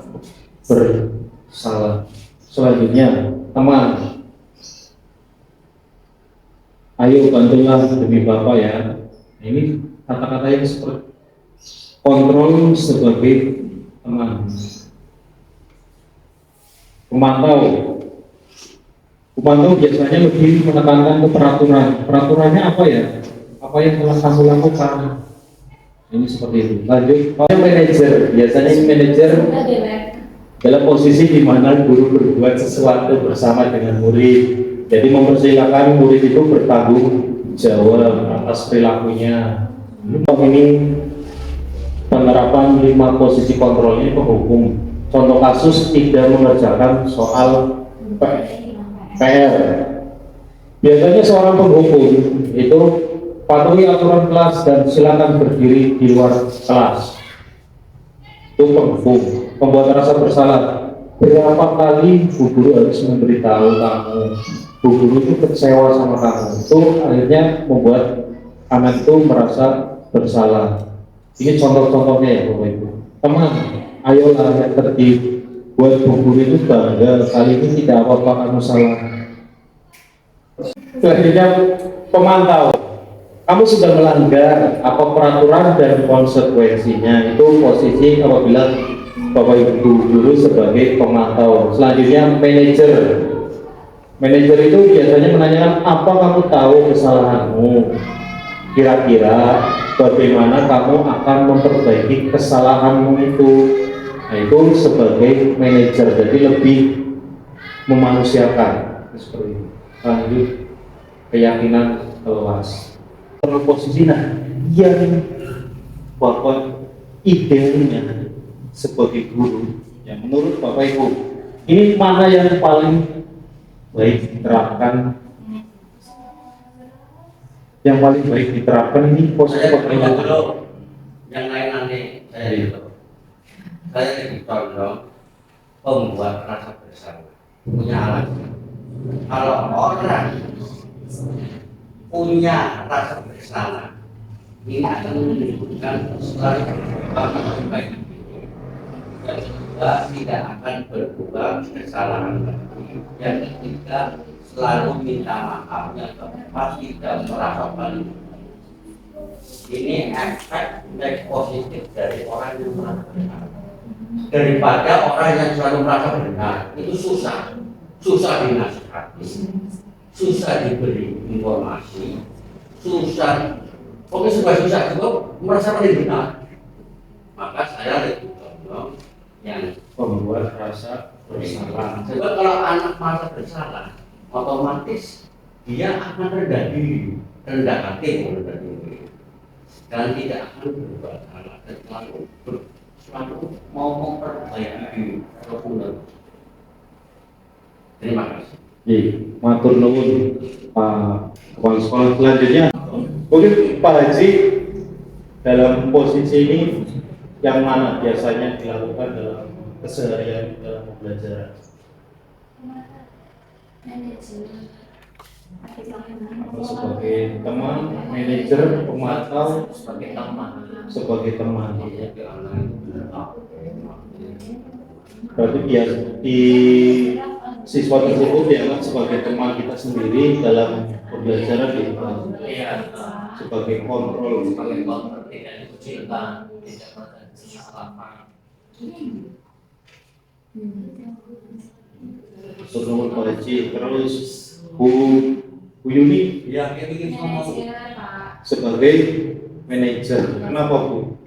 bersalah. Selanjutnya, teman. Ayo bantulah demi Bapak ya. Ini kata-kata yang seperti kontrol sebagai teman. Pemantau biasanya lebih menekankan ke peraturan. Peraturannya apa ya? Apa yang telah kamu lakukan? Ini seperti itu. Lanjut, manajer. Biasanya ini manajer dalam posisi di mana guru berbuat sesuatu bersama dengan murid. Jadi mempersilahkan murid itu bertanggung jawab atas perilakunya. Ini penerapan 5 posisi kontrol ini penghukum. Contoh kasus tidak mengerjakan soal PR. Biasanya seorang penghukum itu patuhi aturan kelas dan silakan berdiri di luar kelas. Itu penghukum. Pembuat rasa bersalah. Berapa kali bu guru harus memberitahu kamu Bu guru itu kecewa sama kamu, itu akhirnya membuat anak itu merasa bersalah. Ini contoh-contohnya ya Bapak Ibu. Teman, ayolah yang tertib, buat Bu guru itu bangga, kali ini tidak apa-apa kamu salah. Selanjutnya pemantau, kamu sudah melanggar apa peraturan dan konsekuensinya. Itu posisi apabila Bapak Ibu guru sebagai pemantau. Selanjutnya manajer. Manajer itu biasanya menanyakan apa kamu tahu kesalahanmu. Kira-kira bagaimana kamu akan memperbaiki kesalahanmu itu. Nah itu sebagai manajer, jadi lebih memanusiakan. Seperti itu. Lanjut, keyakinan kelas. Perlu posisi yang Bapak idealnya sebagai guru, ya menurut Bapak Ibu, ini mana yang paling baik diterapkan? Yang paling baik diterapkan ini posisi Bapak Ibu. Yang lain nanti saya jadi contoh pembuat rasa bersalah punya alasan. Kalau orang punya rasa bersalah ini akan menimbulkan selalu baik dan juga tidak akan berbuat kesalahan lagi. Yang ketiga selalu minta maaf, yang keempat tidak merasa balik. Ini efek positif dari orang yang merasa benar daripada orang yang selalu merasa benar. Itu susah dinasihati, susah diberi informasi, pokoknya susah juga merasa paling benar. Maka saya lebih condong yang Membuat rasa bersalah. sebab kalau anak merasa bersalah, otomatis dia akan rendah diri, rendah hati, rendah diri, dan tidak akan berbuat salah dan selalu mau memperbaiki diri terus. Terima kasih. Matur nuwun Pak Kepala Sekolah. Selanjutnya mungkin Pak Haji, dalam posisi ini yang mana biasanya dilakukan dalam keseharian dalam pembelajaran? Atau sebagai teman, manajer, pemantau, sebagai teman. sebagai teman. Berarti biar di siswa tersebut dianggap sebagai teman kita sendiri dalam pembelajaran di Iya, sebagai kontrol. sebagai kontrol, tidak dikucilkan, tidak merasa kesalahan. Terus Pak Haji, terus Bu Yuni Ya, kita ingin ngomong sebagai manajer. Kenapa Bu?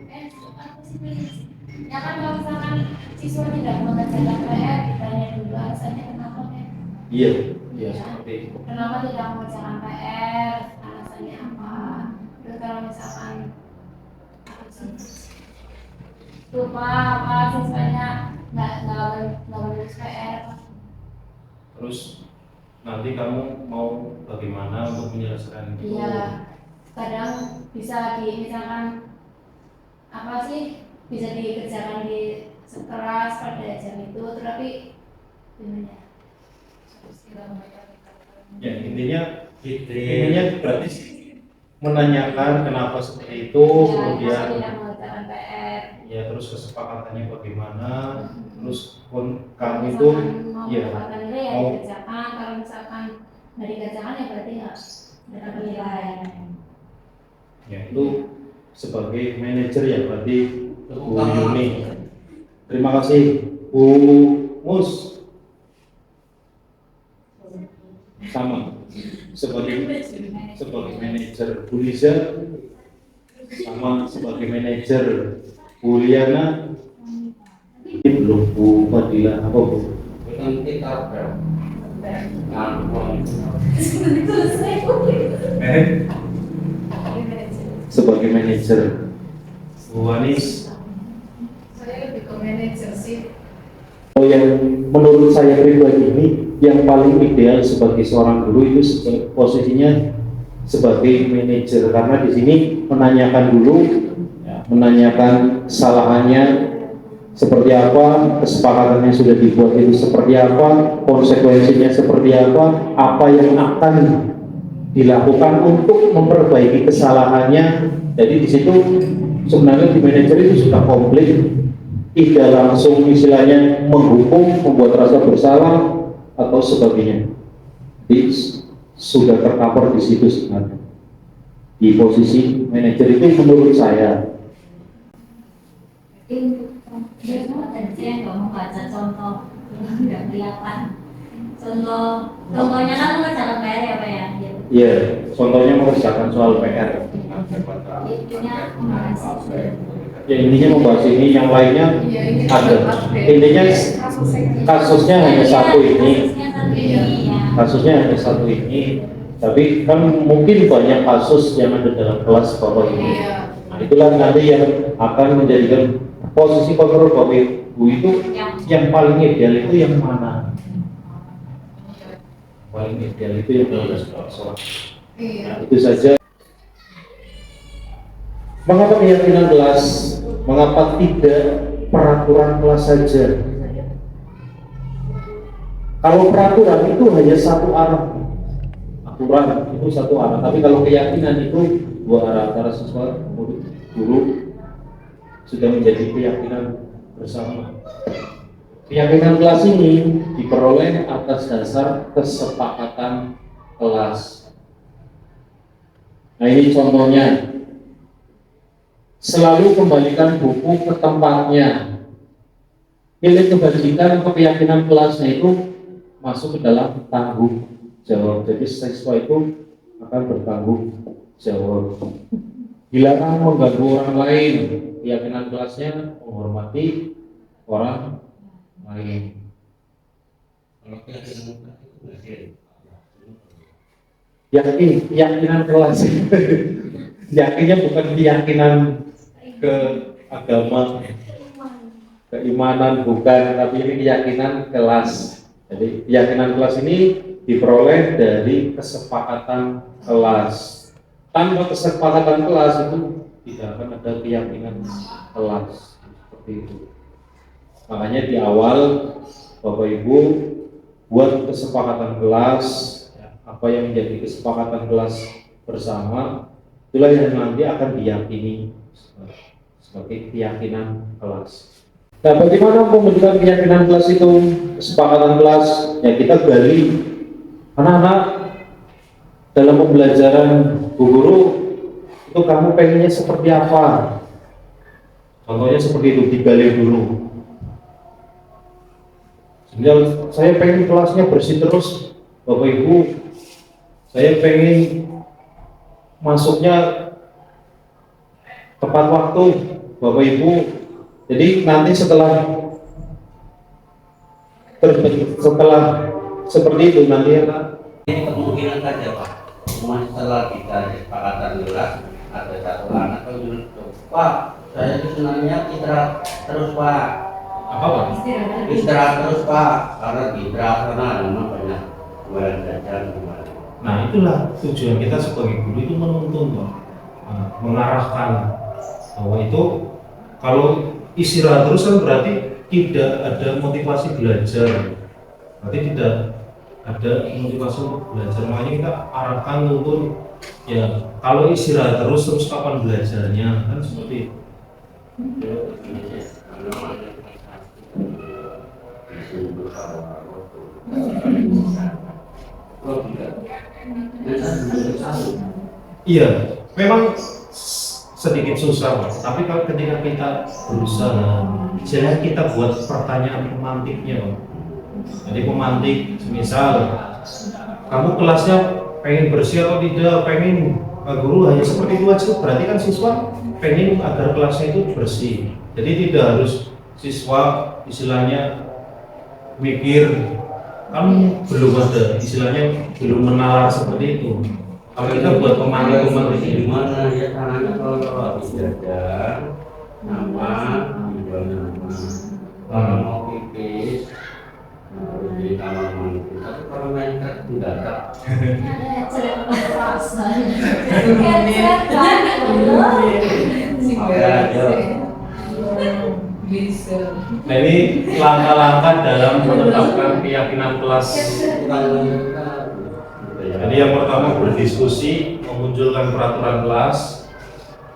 Ya kan kalau misalkan siswa tidak mengerjakan PR, ditanya dulu alasannya kenapa kan? Iya, seperti itu. Kenapa tidak mengerjakan PR? Alasannya apa? Terus kalau misalkan lupa apa siswanya nggak menulis PR, Terus nanti kamu mau bagaimana untuk menyelesaikan itu? iya kadang bisa misalkan apa sih bisa dikerjakan di sekelas pada jam itu, tapi gimana? Ya intinya berarti menanyakan kenapa seperti itu, kemudian tidak mengerjakan PR. ya terus kesepakatannya bagaimana, terus pun kamu Kalau itu misalkan mau ya mengerjakan itu ya mau dikerjakan, kalau misalkan nggak dikerjakan ya berarti nggak dapat nilai. ya itu sebagai manajer ya berarti Bu Yuni. Terima kasih Bu Mus. Sama sebagai manajer. Bu Liza sama sebagai manajer. Bu Liana belum. Bu Fadila apa Bu? nanti tabel. Sebagai manajer. Bu Anis. Saya lebih ke manajer sih. Yang menurut saya pribadi ini yang paling ideal sebagai seorang guru itu posisinya sebagai manajer, karena di sini menanyakan dulu, ya, menanyakan kesalahannya, seperti apa, kesepakatannya sudah dibuat itu seperti apa, konsekuensinya seperti apa yang akan dilakukan untuk memperbaiki kesalahannya. Jadi di situ sebenarnya di manajer itu sudah komplit, tidak langsung istilahnya menghukum, membuat rasa bersalah atau sebagainya. Jadi sudah tercover di situ sebenarnya. Di posisi manajer itu menurut saya. Dia nggak membaca contoh, nggak kelihatan. Contohnya kan mengerjakan PR ya Pak ya? Iya, contohnya mengerjakan soal PR. Intinya membahas Ya intinya membahas ini, yang lainnya ada. Intinya kasusnya hanya satu ini. Kasusnya hanya satu ini. Tapi kan mungkin banyak kasus yang ada dalam kelas Bapak Ibu. Nah, itulah nanti yang akan menjadikan posisi kontrol Bapak Ibu itu yang paling ideal itu yang mana? Paling ideal itu yang 12 soal. Nah, itu saja. Mengapa keyakinan kelas? Mengapa tidak peraturan kelas saja? Kalau peraturan itu hanya satu arah, aturan itu satu arah. Tapi kalau keyakinan itu dua arah, antara siswa murid guru sudah menjadi keyakinan bersama. Keyakinan kelas ini diperoleh atas dasar kesepakatan kelas. Nah ini contohnya. Selalu kembalikan buku ke tempatnya. Pilih kebajikan keyakinan kelasnya itu masuk ke dalam tanggung jawab. Jadi siswa itu akan bertanggung jawab. Dilarang mengganggu orang lain. Keyakinan kelasnya menghormati orang lain. Keyakinan kelas. Yakinnya bukan keyakinan ke agama, keimanan bukan, tapi ini keyakinan kelas. Jadi keyakinan kelas ini diperoleh dari kesepakatan kelas. Tanpa kesepakatan kelas itu tidak akan ada keyakinan kelas seperti itu. Makanya di awal Bapak Ibu buat kesepakatan kelas, apa yang menjadi kesepakatan kelas bersama, itulah yang nanti akan diyakini sebagai keyakinan kelas. Nah, bagaimana pembentukan keyakinan kelas itu? Kesepakatan kelas, ya kita gali anak-anak dalam pembelajaran Bu Guru itu kamu pengennya seperti apa? Contohnya seperti itu, digali dulu. Sehingga saya pengen kelasnya bersih terus, Bapak Ibu. Saya pengen masuknya tepat waktu, Bapak Ibu. Jadi nanti setelah seperti itu nanti ya, Ini kemungkinan saja Pak. Cuma setelah kita kesepakatan jelas ada satu anak yang bilang, Pak, saya itu senangnya istirahat terus Pak. apa Pak? Istirahat terus Pak, karena istirahat karena memang banyak jualan jajan kemarin. Nah itulah tujuan kita sebagai guru itu menuntun Pak, mengarahkan bahwa itu kalau istirahat terus kan berarti tidak ada motivasi belajar, berarti tidak ada motivasi belajar. Makanya kita arahkan nuntun ya, kalau istirahat terus kapan belajarnya, kan seperti itu. Iya, memang sedikit susah, Pak. Tapi kalau ketika kita berusaha, misalnya kita buat pertanyaan pemantiknya, Pak. Jadi pemantik, misal kamu kelasnya pengen bersih atau tidak, pengen guru hanya seperti itu aja, berarti kan siswa pengen agar kelasnya itu bersih. Jadi tidak harus siswa istilahnya mikir, kan belum ada istilahnya, belum menalar seperti itu. Kalau kita buat pemantik gimana ya caranya kalau habis jajan nama jual nama, kalau mau pipis harus di kamar mandi. Tapi kalau main kartu tidak ada. Bisa. Nah ini langkah-langkah dalam menetapkan keyakinan kelas. Jadi yang pertama berdiskusi, memunculkan peraturan kelas,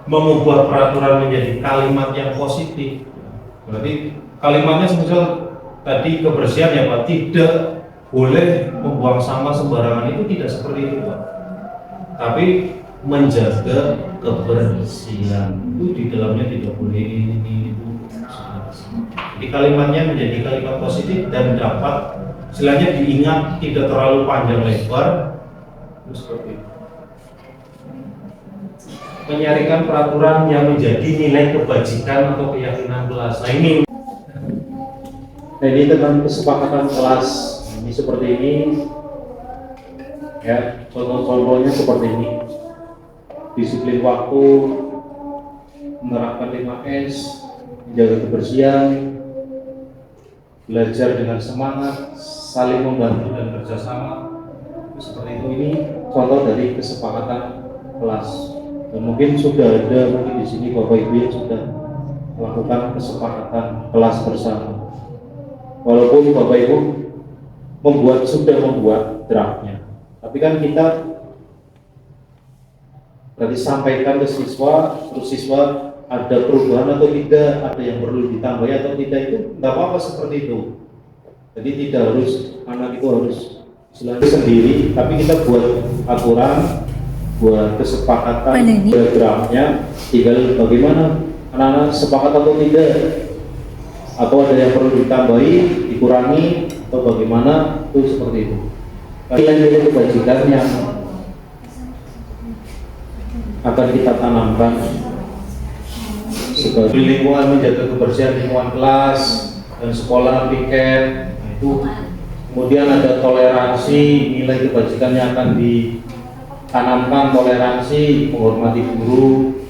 mengubah peraturan menjadi kalimat yang positif. Berarti kalimatnya semisal tadi kebersihan ya Pak, tidak boleh membuang sampah sembarangan, itu tidak seperti itu Pak. Tapi menjaga kebersihan itu di dalamnya tidak boleh ini itu. Jadi kalimatnya menjadi kalimat positif dan dapat istilahnya diingat, tidak terlalu panjang lebar. Seperti itu. Menyarikan peraturan yang menjadi nilai kebajikan atau keyakinan kelas. Nah ini tentang kesepakatan kelas. Ini seperti ini, ya. Contoh-contohnya seperti ini. Disiplin waktu, menerapkan 5S, menjaga kebersihan, belajar dengan semangat, saling membantu dan kerjasama. Seperti itu. Ini contoh dari kesepakatan kelas. Dan mungkin sudah ada mungkin di sini Bapak Ibu yang sudah melakukan kesepakatan kelas bersama. Walaupun Bapak Ibu sudah membuat draftnya, tapi kan kita berarti sampaikan ke siswa, terus siswa ada perubahan atau tidak, ada yang perlu ditambahi atau tidak, itu nggak apa-apa seperti itu. Jadi tidak harus anak itu harus sendiri, tapi kita buat aturan, buat kesepakatan, buat draftnya, tinggal bagaimana anak-anak sepakat atau tidak, atau ada yang perlu ditambahi, dikurangi, atau bagaimana, itu seperti itu. Nilai-nilai kebajikan yang akan kita tanamkan sebagai lingkungan, menjaga kebersihan lingkungan kelas dan sekolah, piket, itu. Kemudian ada toleransi, nilai kebajikan yang akan ditanamkan, toleransi, menghormati guru,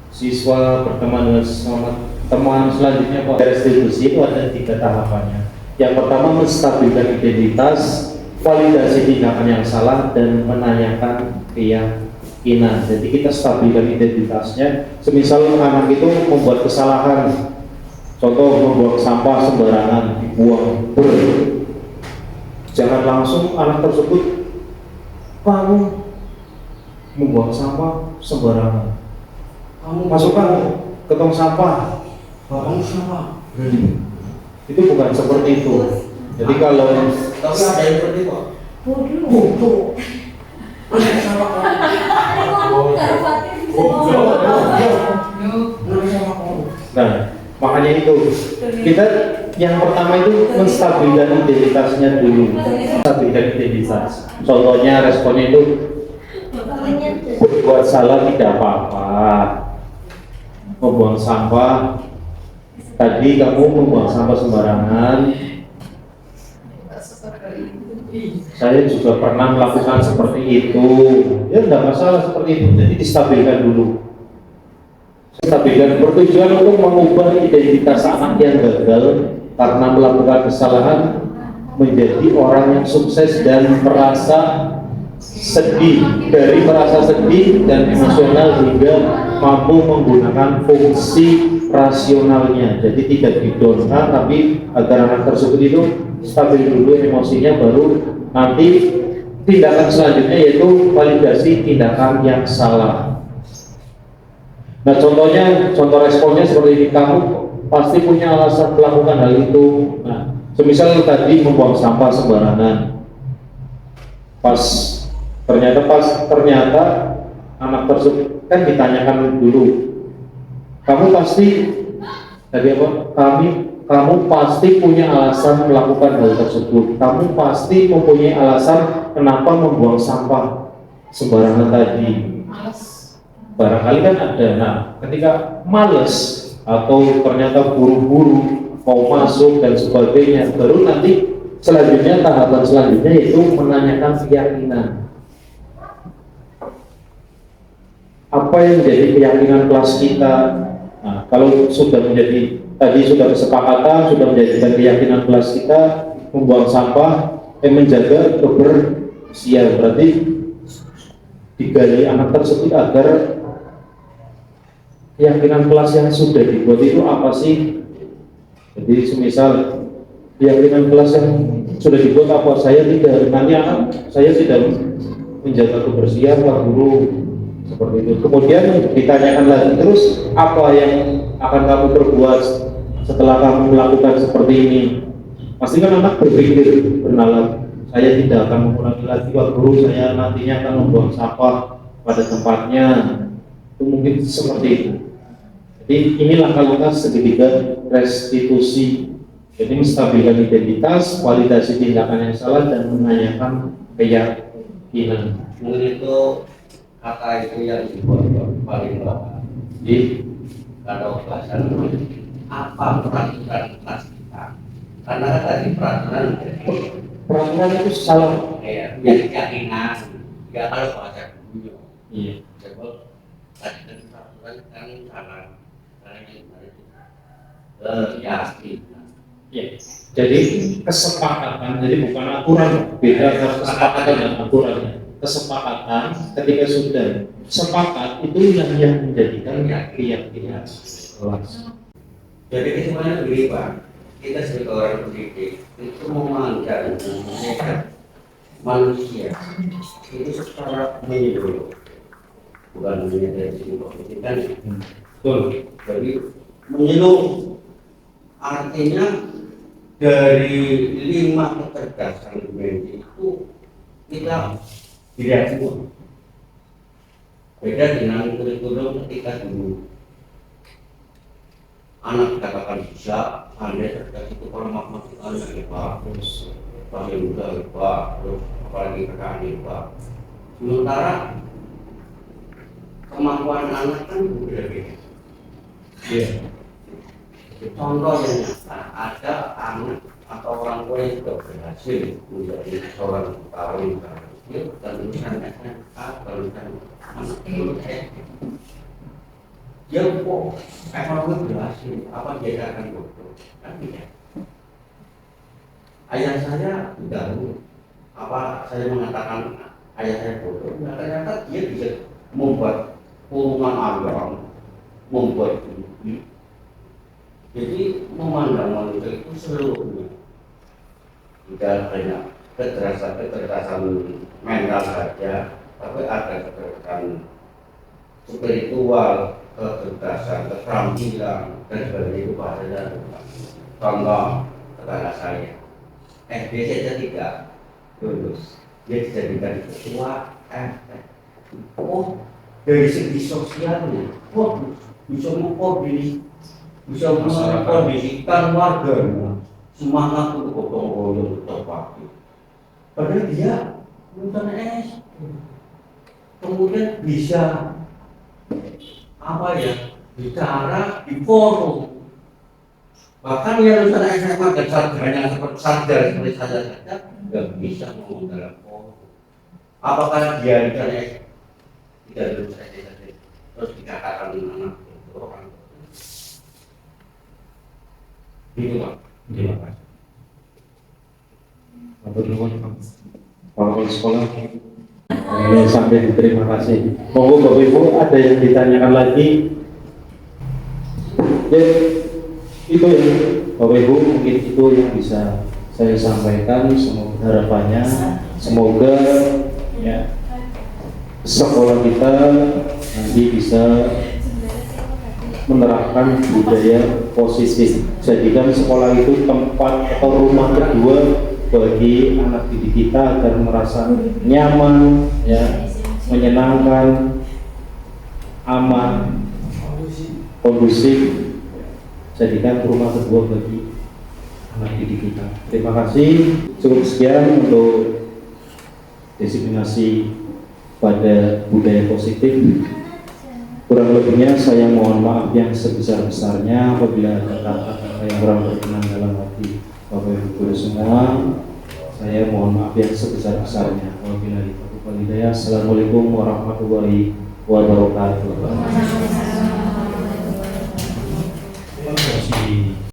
siswa, berteman dengan sesama teman. Selanjutnya restitusi itu ada 3 tahapannya. Yang pertama menstabilkan identitas, validasi tindakan yang salah, dan menanyakan keyakinan. Jadi kita stabilkan identitasnya. Semisal anak itu membuat kesalahan, contoh membuang sampah sembarangan, dibuang jangan langsung anak tersebut, kamu membuang sampah sembarangan, kamu masukkan ke tong sampah, kamu sampah. Itu bukan seperti itu. Jadi kalau Tapi ada yang seperti itu. Bodoh. nah, makanya itu kita yang pertama itu menstabilkan identitasnya dulu. Menstabilkan identitas. Contohnya responnya itu berbuat salah tidak apa-apa. Membuang sampah, tadi kamu membuang sampah sembarangan. Saya juga pernah melakukan seperti itu. Ya tidak masalah seperti itu. Jadi distabilkan dulu. Stabilkan bertujuan untuk mengubah identitas anak yang gagal karena melakukan kesalahan menjadi orang yang sukses dan merasa sedih, dari merasa sedih dan emosional hingga mampu menggunakan fungsi rasionalnya. Jadi tidak didorongkan, tapi agar anak tersebut itu stabil dulu emosinya, baru nanti tindakan selanjutnya yaitu validasi tindakan yang salah. Nah contohnya, contoh responnya seperti ini, kamu pasti punya alasan melakukan hal itu. Nah, semisal tadi membuang sampah sembarangan, ternyata anak tersebut kan ditanyakan dulu, kamu pasti tadi apa? Kamu pasti punya alasan melakukan hal tersebut. Kamu pasti mempunyai alasan kenapa membuang sampah sembarangan tadi. Barangkali kan ada. Nah, ketika males atau ternyata buru-buru mau masuk dan sebagainya, baru nanti selanjutnya, tahapan selanjutnya yaitu menanyakan keyakinan. Apa yang menjadi keyakinan kelas kita? Nah, kalau sudah menjadi, tadi sudah kesepakatan, sudah menjadikan keyakinan kelas kita membuang sampah, menjaga kebersihan, berarti digali anak tersebut agar keyakinan kelas yang sudah dibuat itu apa sih? Jadi semisal keyakinan kelas yang sudah dibuat apa saya tidak, nanti saya tidak menjaga kebersihan Pak Guru, seperti itu. Kemudian ditanyakan lagi terus, apa yang akan kamu perbuat setelah kamu melakukan seperti ini? Pasti kan anak berpikir bernalar, saya tidak akan mengulangi lagi Pak Guru, saya nantinya akan membuang sampah pada tempatnya. Itu mungkin seperti itu. Jadi ini langkah-langkah segitiga restitusi. Jadi menstabilkan identitas, validasi tindakan yang salah, dan menanyakan keyakinan. Mungkin itu kata itu yang dibuat paling bawah. Jadi kalau bahasa apa peraturan kelas kita? Karena kan tadi Peraturan itu salah. ya keyakinan. Ya kalau bahasa dulu. Iya. Coba tadi kan peraturan kan salah. Karena yang itu yakin. Ya. Jadi kesepakatan, jadi bukan aturan, beda kesepakatan dan aturan. Kesepakatan ketika sudah sepakat itu yang menjadikan keyakinan. Jadi kesimpulannya begini Pak, kita sebagai orang pendidik itu memandang manusia itu secara menyeluruh, bukan hanya dari segi pendidikan. Betul. Jadi menyeluruh artinya dari 5 kecerdasan dimensi itu kita dilihat semua. Beda dengan kurikulum ketika dulu anak dikatakan bisa, pandai, cerdas, itu kalau matematika hebat, terus bahasa juga hebat, terus apalagi kekayaan hebat. Sementara kemampuan anak kan berbeda-beda. Iya. Contoh yang nyata, ada anak atau orang tua yang sudah berhasil menjadi seorang tarung dia dan lulusan SMA, lulusan anak SD. Dia kok ekonomi berhasil, apa dia akan bodoh? Kan tidak. Ayah saya dahulu, apa saya mengatakan ayah saya bodoh? Nah, ternyata dia bisa membuat kurungan alam, membuat bumi. Jadi memandang manusia itu seluruhnya, tidak hanya kecerdasan mental saja, tapi ada kecerdasan spiritual, kecerdasan, keterampilan, dan sebagainya. Itu bahasanya. Contoh tetangga saya, SD saja tidak lulus, dia dijadikan ketua RT. Oh, dari segi sosialnya, bisa mengkoordinasi, bisa mengkondisikan warganya semangat untuk gotong royong tetap pagi. Padahal dia lulusan SD, kemudian bisa bicara di forum. Bahkan yang lulusan SMA dan sarjana seperti saya saja nggak bisa ngomong dalam forum. Apakah dia tidak lulus SD terus dikatakan anak itu orang itu Pak. Terima kasih. Matur nuwun Pak sekolah. Sampai terima kasih. Monggo Bapak Ibu ada yang ditanyakan lagi? Ya, itu ya Bapak Ibu, mungkin itu yang bisa saya sampaikan. Semoga harapannya, semoga ya sekolah kita nanti bisa menerapkan budaya positif. Jadikan sekolah itu tempat atau rumah kedua bagi anak didik kita agar merasa nyaman, ya, menyenangkan, aman, kondusif. Jadikan rumah kedua bagi anak didik kita. Terima kasih. Cukup sekian untuk diseminasi pada budaya positif. Kurang lebihnya saya mohon maaf yang sebesar-besarnya apabila ada kata-kata yang kurang berkenan dalam hati Bapak Ibu Guru semua. Saya mohon maaf yang sebesar-besarnya. Wabillahi taufiq wal hidayah. Assalamualaikum warahmatullahi wabarakatuh. Terima kasih.